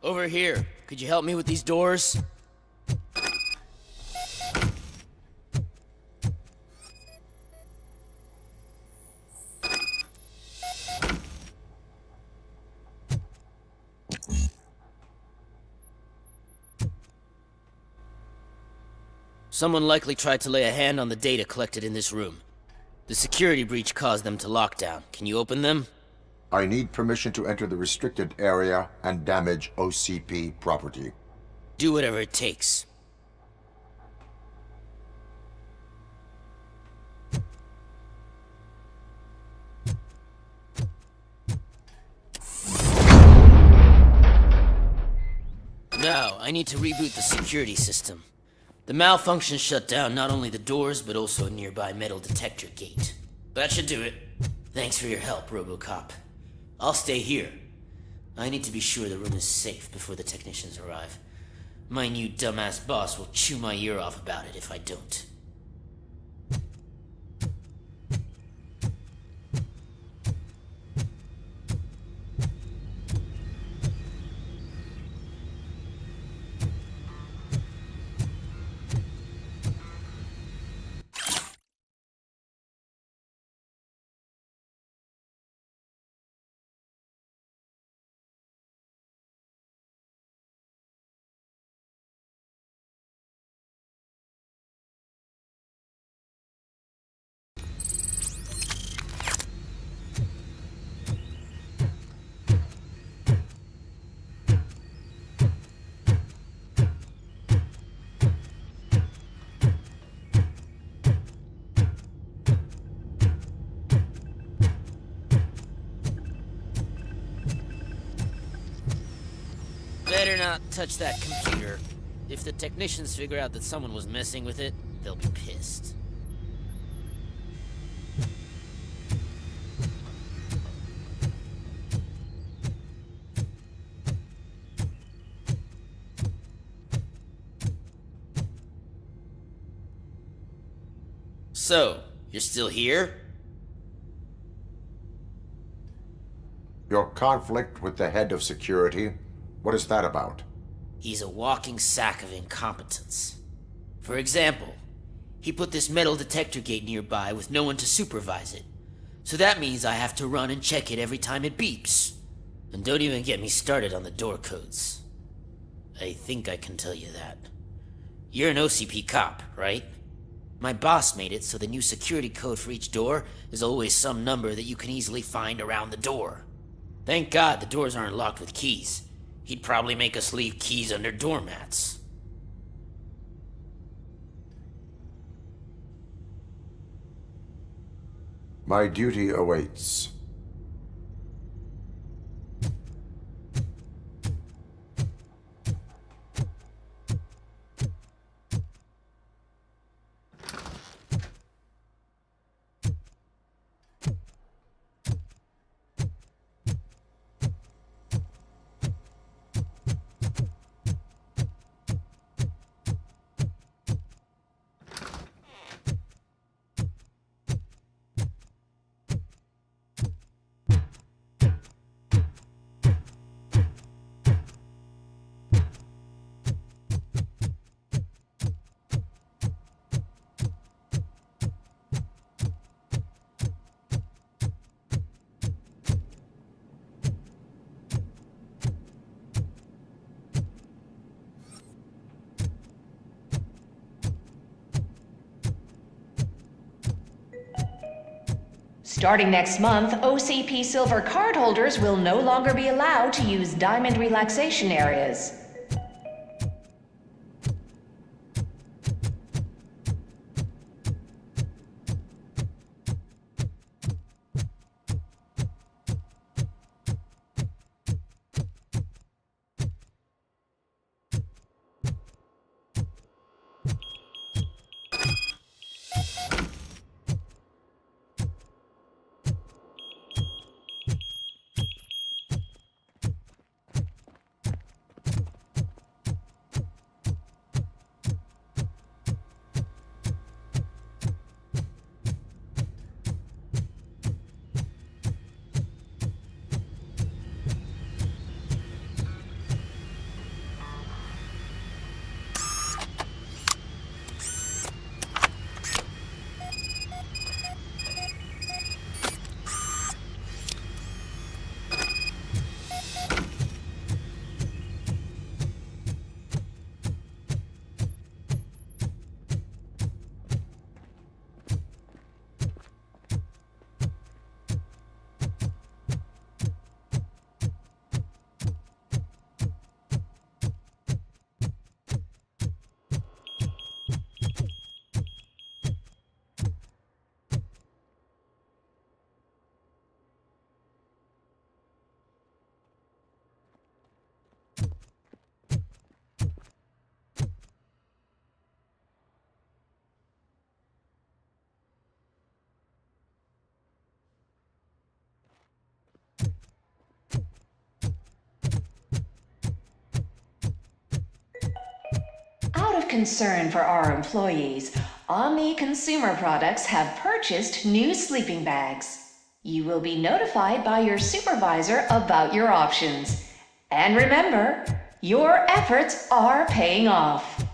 Over here. Could you help me with these doors? Someone likely tried to lay a hand on the data collected in this room. The security breach caused them to lock down. Can you open them? I need permission to enter the restricted area and damage OCP property. Do whatever it takes. Now, I need to reboot the security system. The malfunction shut down not only the doors, but also a nearby metal detector gate. That should do it. Thanks for your help, RoboCop. I'll stay here. I need to be sure the room is safe before the technicians arrive. My new dumbass boss will chew my ear off about it if I don't. Better not touch that computer. If the technicians figure out that someone was messing with it, they'll be pissed. So, you're still here? Your conflict with the head of security? What is that about? He's a walking sack of incompetence. For example, he put this metal detector gate nearby with no one to supervise it. So that means I have to run and check it every time it beeps. And don't even get me started on the door codes. I think I can tell you that. You're an OCP cop, right? My boss made it so the new security code for each door is always some number that you can easily find around the door. Thank God the doors aren't locked with keys. He'd probably make us leave keys under doormats. My duty awaits. Starting next month, OCP Silver cardholders will no longer be allowed to use diamond relaxation areas. Out of concern for our employees, Omni Consumer Products have purchased new sleeping bags. You will be notified by your supervisor about your options. And remember, your efforts are paying off.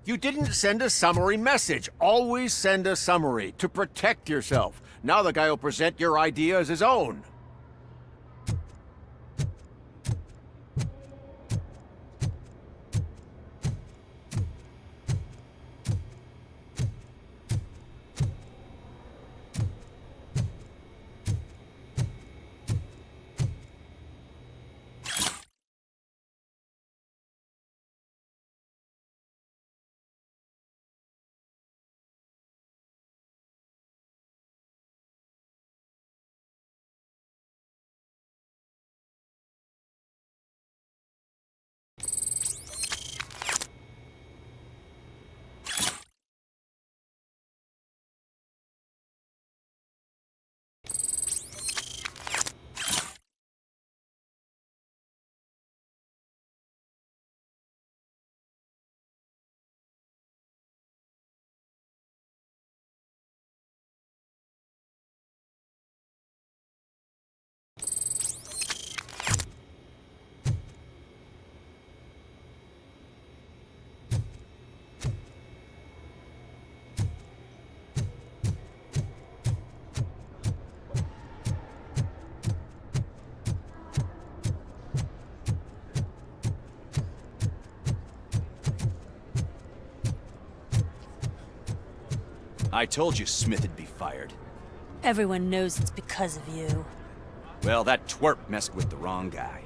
You didn't send a summary message. Always send a summary to protect yourself. Now the guy will present your idea as his own. I told you Smith'd be fired. Everyone knows it's because of you. Well, that twerp messed with the wrong guy.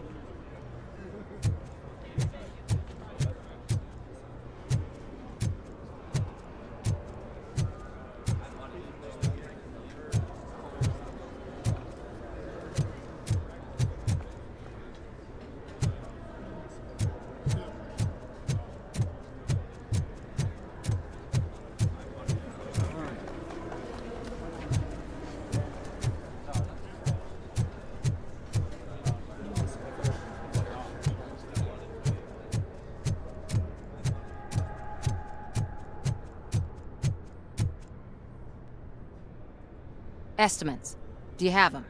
Estimates. Do you have them?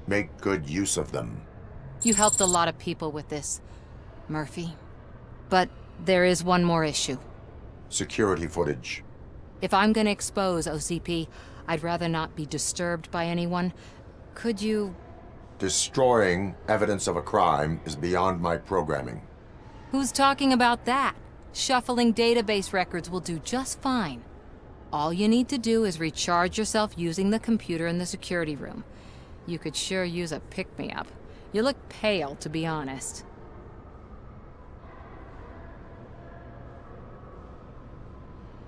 Make good use of them. You helped a lot of people with this, Murphy. But there is one more issue. Security footage. If I'm gonna expose OCP, I'd rather not be disturbed by anyone. Could you... Destroying evidence of a crime is beyond my programming. Who's talking about that? Shuffling database records will do just fine. All you need to do is recharge yourself using the computer in the security room. You could sure use a pick-me-up. You look pale, to be honest.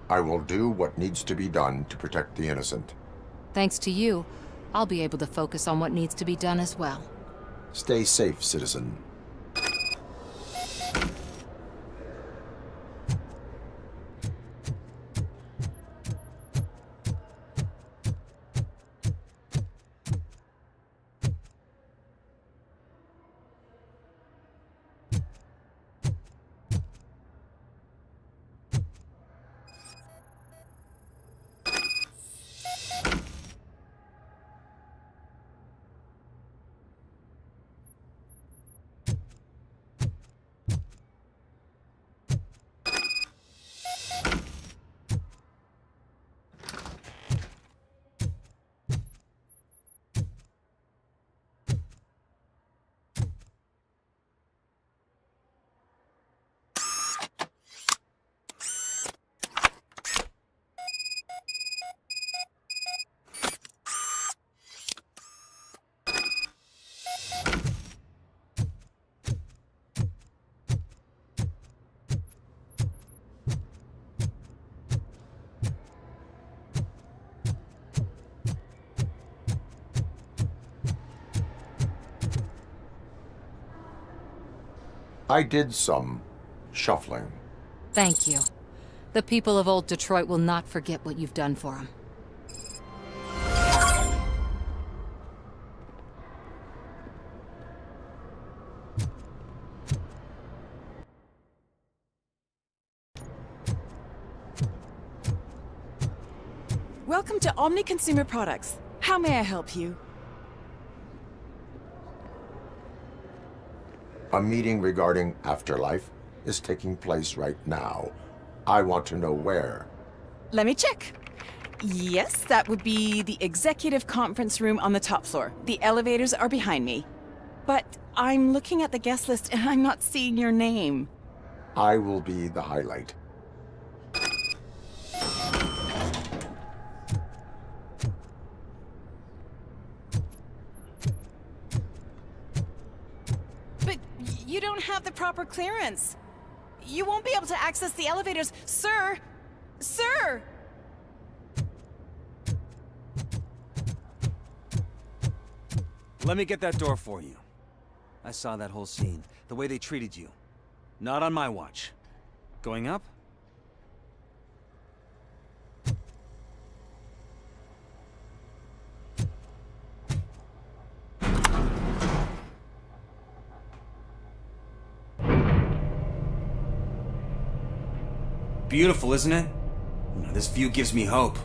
I will do what needs to be done to protect the innocent. Thanks to you, I'll be able to focus on what needs to be done as well. Stay safe, citizen. I did some shuffling. Thank you. The people of Old Detroit will not forget what you've done for them. Welcome to Omni Consumer Products. How may I help you? A meeting regarding afterlife is taking place right now. I want to know where. Let me check. Yes, that would be the executive conference room on the top floor. The elevators are behind me. But I'm looking at the guest list and I'm not seeing your name. I will be the highlight. You don't have the proper clearance. You won't be able to access the elevators, sir! Sir! Let me get that door for you. I saw that whole scene, the way they treated you. Not on my watch. Going up? Beautiful, isn't it? This view gives me hope.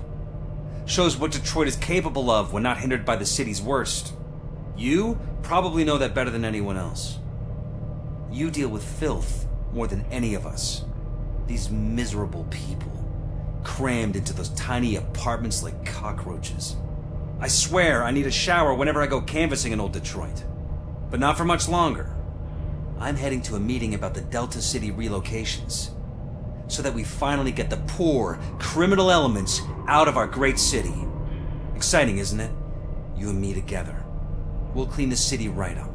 Shows what Detroit is capable of when not hindered by the city's worst. You probably know that better than anyone else. You deal with filth more than any of us. These miserable people, crammed into those tiny apartments like cockroaches. I swear I need a shower whenever I go canvassing in old Detroit. But not for much longer. I'm heading to a meeting about the Delta City relocations, so that we finally get the poor, criminal elements out of our great city. Exciting, isn't it? You and me together. We'll clean the city right up.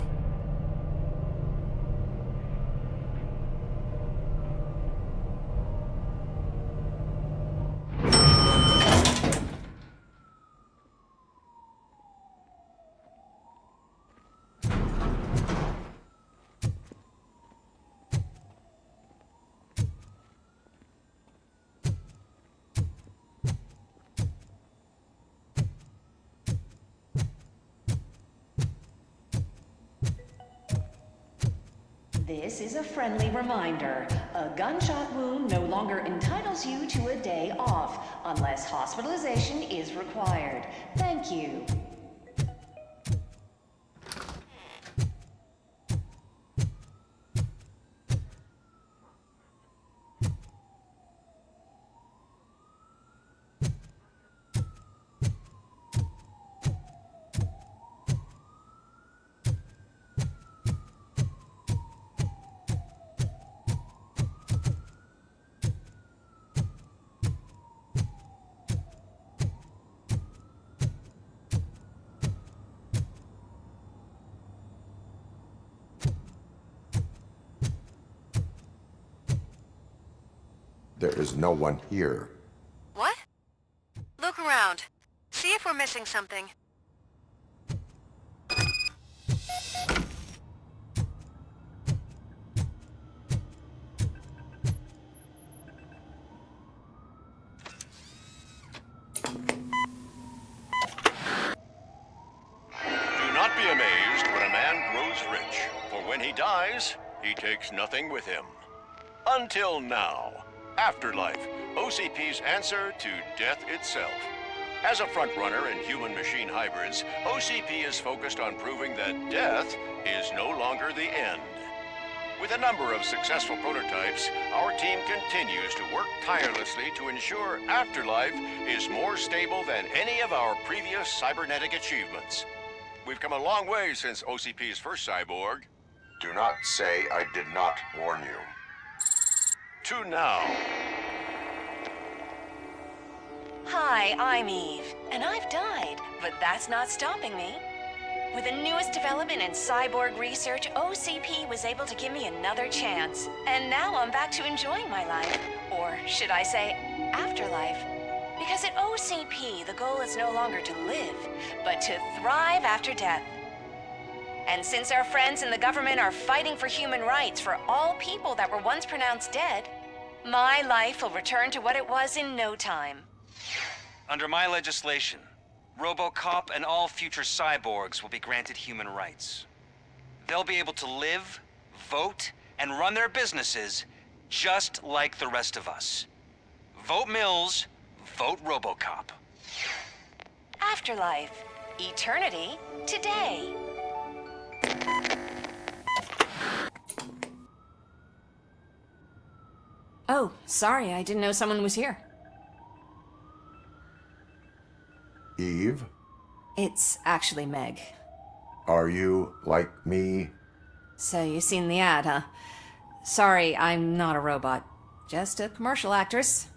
This is a friendly reminder. A gunshot wound no longer entitles you to a day off, unless hospitalization is required. Thank you. There is no one here. What? Look around. See if we're missing something. Do not be amazed when a man grows rich, for when he dies, he takes nothing with him. Until now. Afterlife, OCP's answer to death itself. As a frontrunner in human-machine hybrids, OCP is focused on proving that death is no longer the end. With a number of successful prototypes, our team continues to work tirelessly to ensure Afterlife is more stable than any of our previous cybernetic achievements. We've come a long way since OCP's first cyborg. Do not say I did not warn you. To now. Hi, I'm Eve, and I've died, but that's not stopping me. With the newest development in cyborg research, OCP was able to give me another chance. And now I'm back to enjoying my life. Or should I say, afterlife. Because at OCP, the goal is no longer to live, but to thrive after death. And since our friends in the government are fighting for human rights for all people that were once pronounced dead, my life will return to what it was in no time. Under my legislation, RoboCop and all future cyborgs will be granted human rights. They'll be able to live, vote, and run their businesses just like the rest of us. Vote Mills, vote RoboCop. Afterlife. Eternity. Today. Oh, sorry, I didn't know someone was here. Eve? It's actually Meg. Are you like me? So you seen the ad, huh? Sorry, I'm not a robot. Just a commercial actress.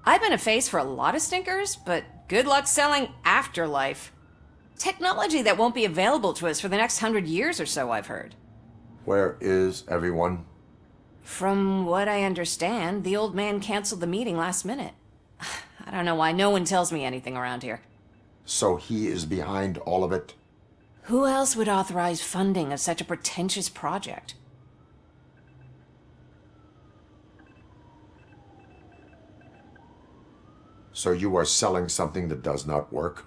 I've been a face for a lot of stinkers, but good luck selling Afterlife. Technology that won't be available to us for the next 100 years or so, I've heard. Where is everyone? From what I understand, the old man canceled the meeting last minute. I don't know why no one tells me anything around here. So he is behind all of it? Who else would authorize funding of such a pretentious project? So you are selling something that does not work?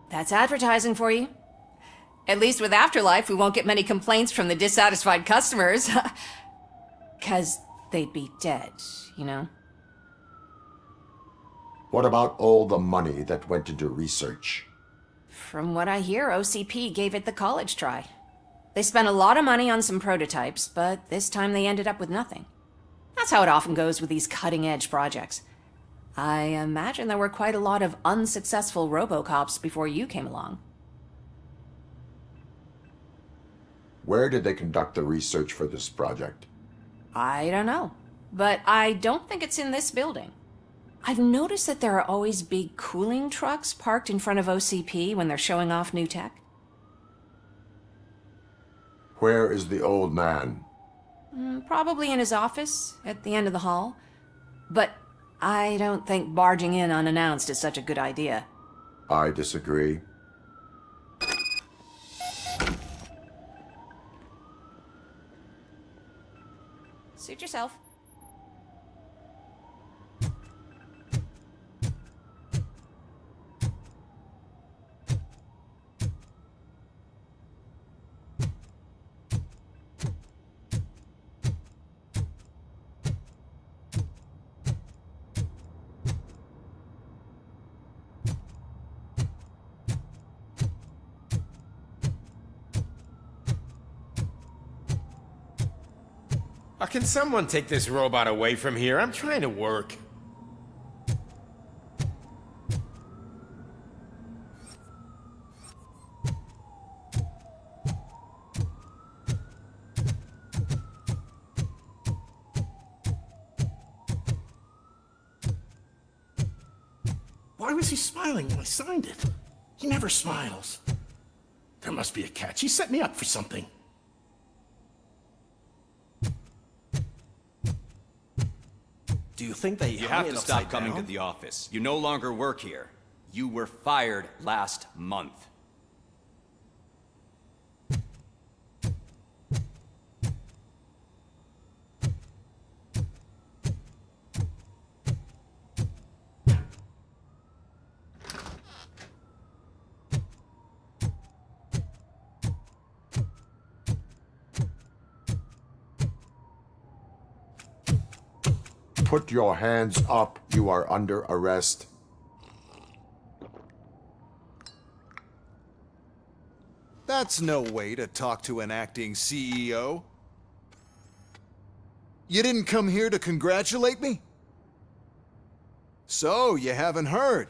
That's advertising for you. At least with Afterlife, we won't get many complaints from the dissatisfied customers. 'Cause they'd be dead, you know? What about all the money that went into research? From what I hear, OCP gave it the college try. They spent a lot of money on some prototypes, but this time they ended up with nothing. That's how it often goes with these cutting-edge projects. I imagine there were quite a lot of unsuccessful RoboCops before you came along. Where did they conduct the research for this project? I don't know, but I don't think it's in this building. I've noticed that there are always big cooling trucks parked in front of OCP when they're showing off new tech. Where is the old man? Probably in his office, at the end of the hall. But I don't think barging in unannounced is such a good idea. I disagree. Suit yourself. Can someone take this robot away from here? I'm trying to work. Why was he smiling when I signed it? He never smiles. There must be a catch. He set me up for something. Do you think You have to stop coming to the office. You no longer work here. You were fired last month. Put your hands up. You are under arrest. That's no way to talk to an acting CEO. You didn't come here to congratulate me? So, you haven't heard.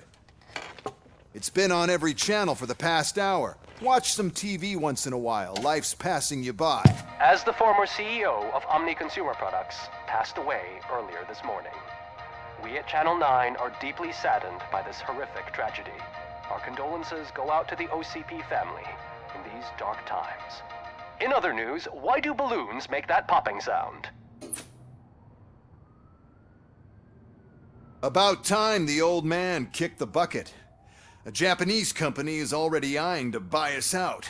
It's been on every channel for the past hour. Watch some TV once in a while. Life's passing you by. As the former CEO of Omni Consumer Products passed away earlier this morning, we at Channel 9 are deeply saddened by this horrific tragedy. Our condolences go out to the OCP family in these dark times. In other news, why do balloons make that popping sound? About time the old man kicked the bucket. A Japanese company is already eyeing to buy us out.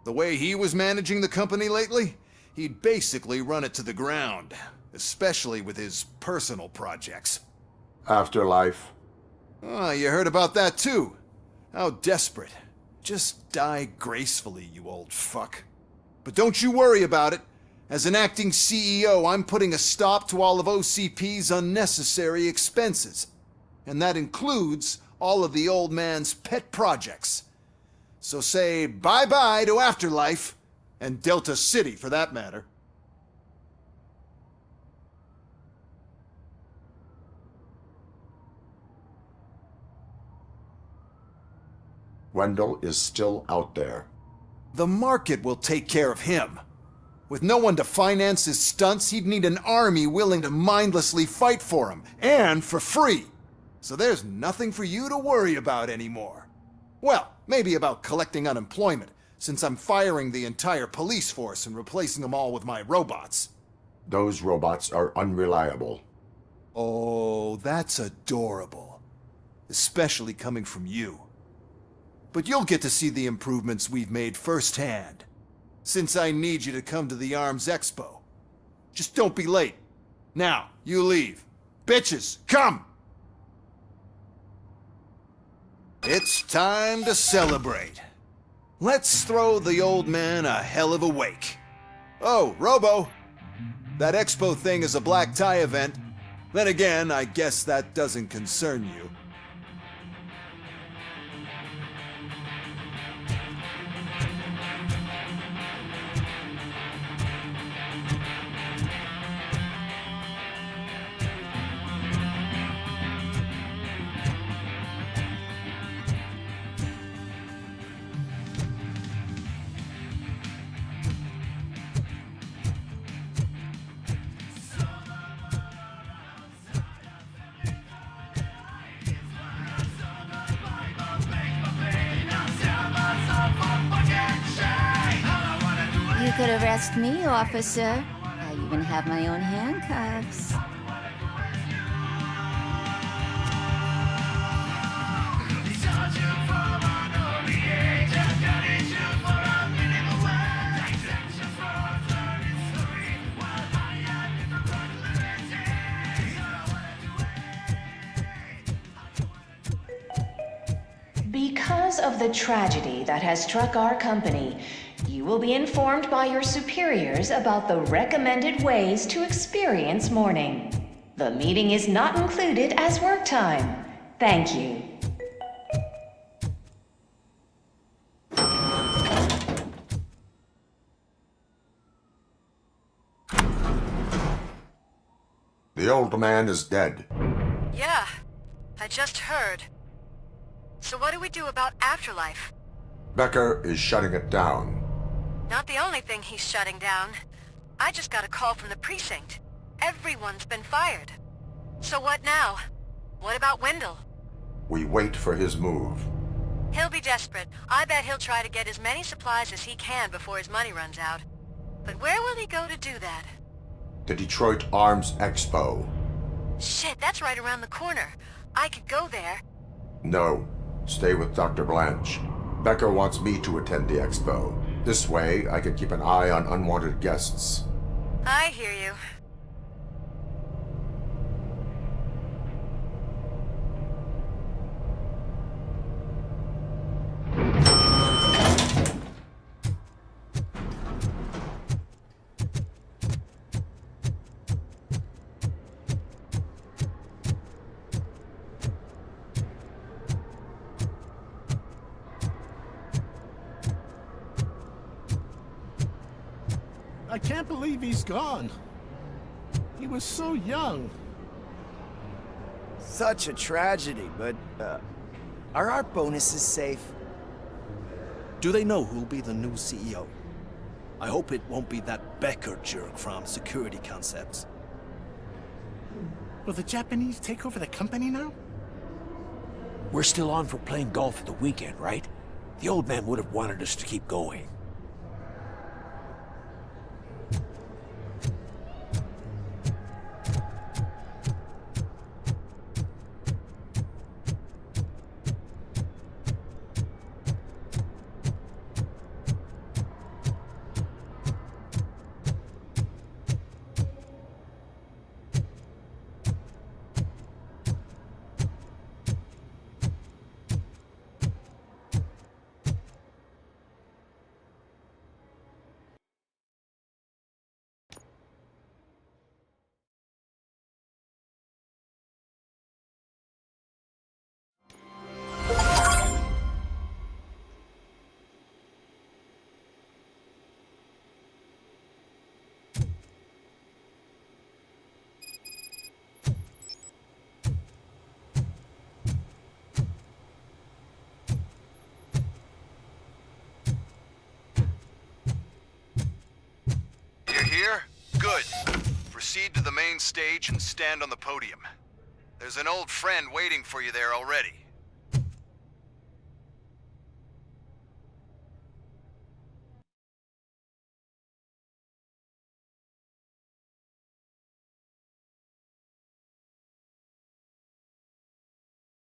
The way he was managing the company lately, he'd basically run it to the ground, especially with his personal projects. Afterlife. Oh, you heard about that too. How desperate. Just die gracefully, you old fuck. But don't you worry about it. As an acting CEO, I'm putting a stop to all of OCP's unnecessary expenses. And that includes all of the old man's pet projects. So say bye-bye to Afterlife, and Delta City for that matter. Wendell is still out there. The market will take care of him. With no one to finance his stunts, he'd need an army willing to mindlessly fight for him, and for free. So there's nothing for you to worry about anymore. Well, maybe about collecting unemployment, since I'm firing the entire police force and replacing them all with my robots. Those robots are unreliable. Oh, that's adorable. Especially coming from you. But you'll get to see the improvements we've made firsthand, since I need you to come to the Arms Expo. Just don't be late. Now, you leave. Bitches, come! It's time to celebrate. Let's throw the old man a hell of a wake. Oh, Robo! That expo thing is a black tie event. Then again, I guess that doesn't concern you. You could arrest me, officer. I even have my own handcuffs. Because of the tragedy that has struck our company, you will be informed by your superiors about the recommended ways to experience mourning. The meeting is not included as work time. Thank you. The old man is dead. Yeah, I just heard. So what do we do about afterlife? Becker is shutting it down. Not the only thing he's shutting down. I just got a call from the precinct. Everyone's been fired. So what now? What about Wendell? We wait for his move. He'll be desperate. I bet he'll try to get as many supplies as he can before his money runs out. But where will he go to do that? The Detroit Arms Expo. Shit, that's right around the corner. I could go there. No. Stay with Dr. Blanche. Becker wants me to attend the expo. This way, I can keep an eye on unwanted guests. I hear you. I can't believe he's gone. He was so young. Such a tragedy, but, are our bonuses safe? Do they know who'll be the new CEO? I hope it won't be that Becker jerk from Security Concepts. Will the Japanese take over the company now? We're still on for playing golf at the weekend, right? The old man would have wanted us to keep going. Here? Good. Proceed to the main stage and stand on the podium. There's an old friend waiting for you there already.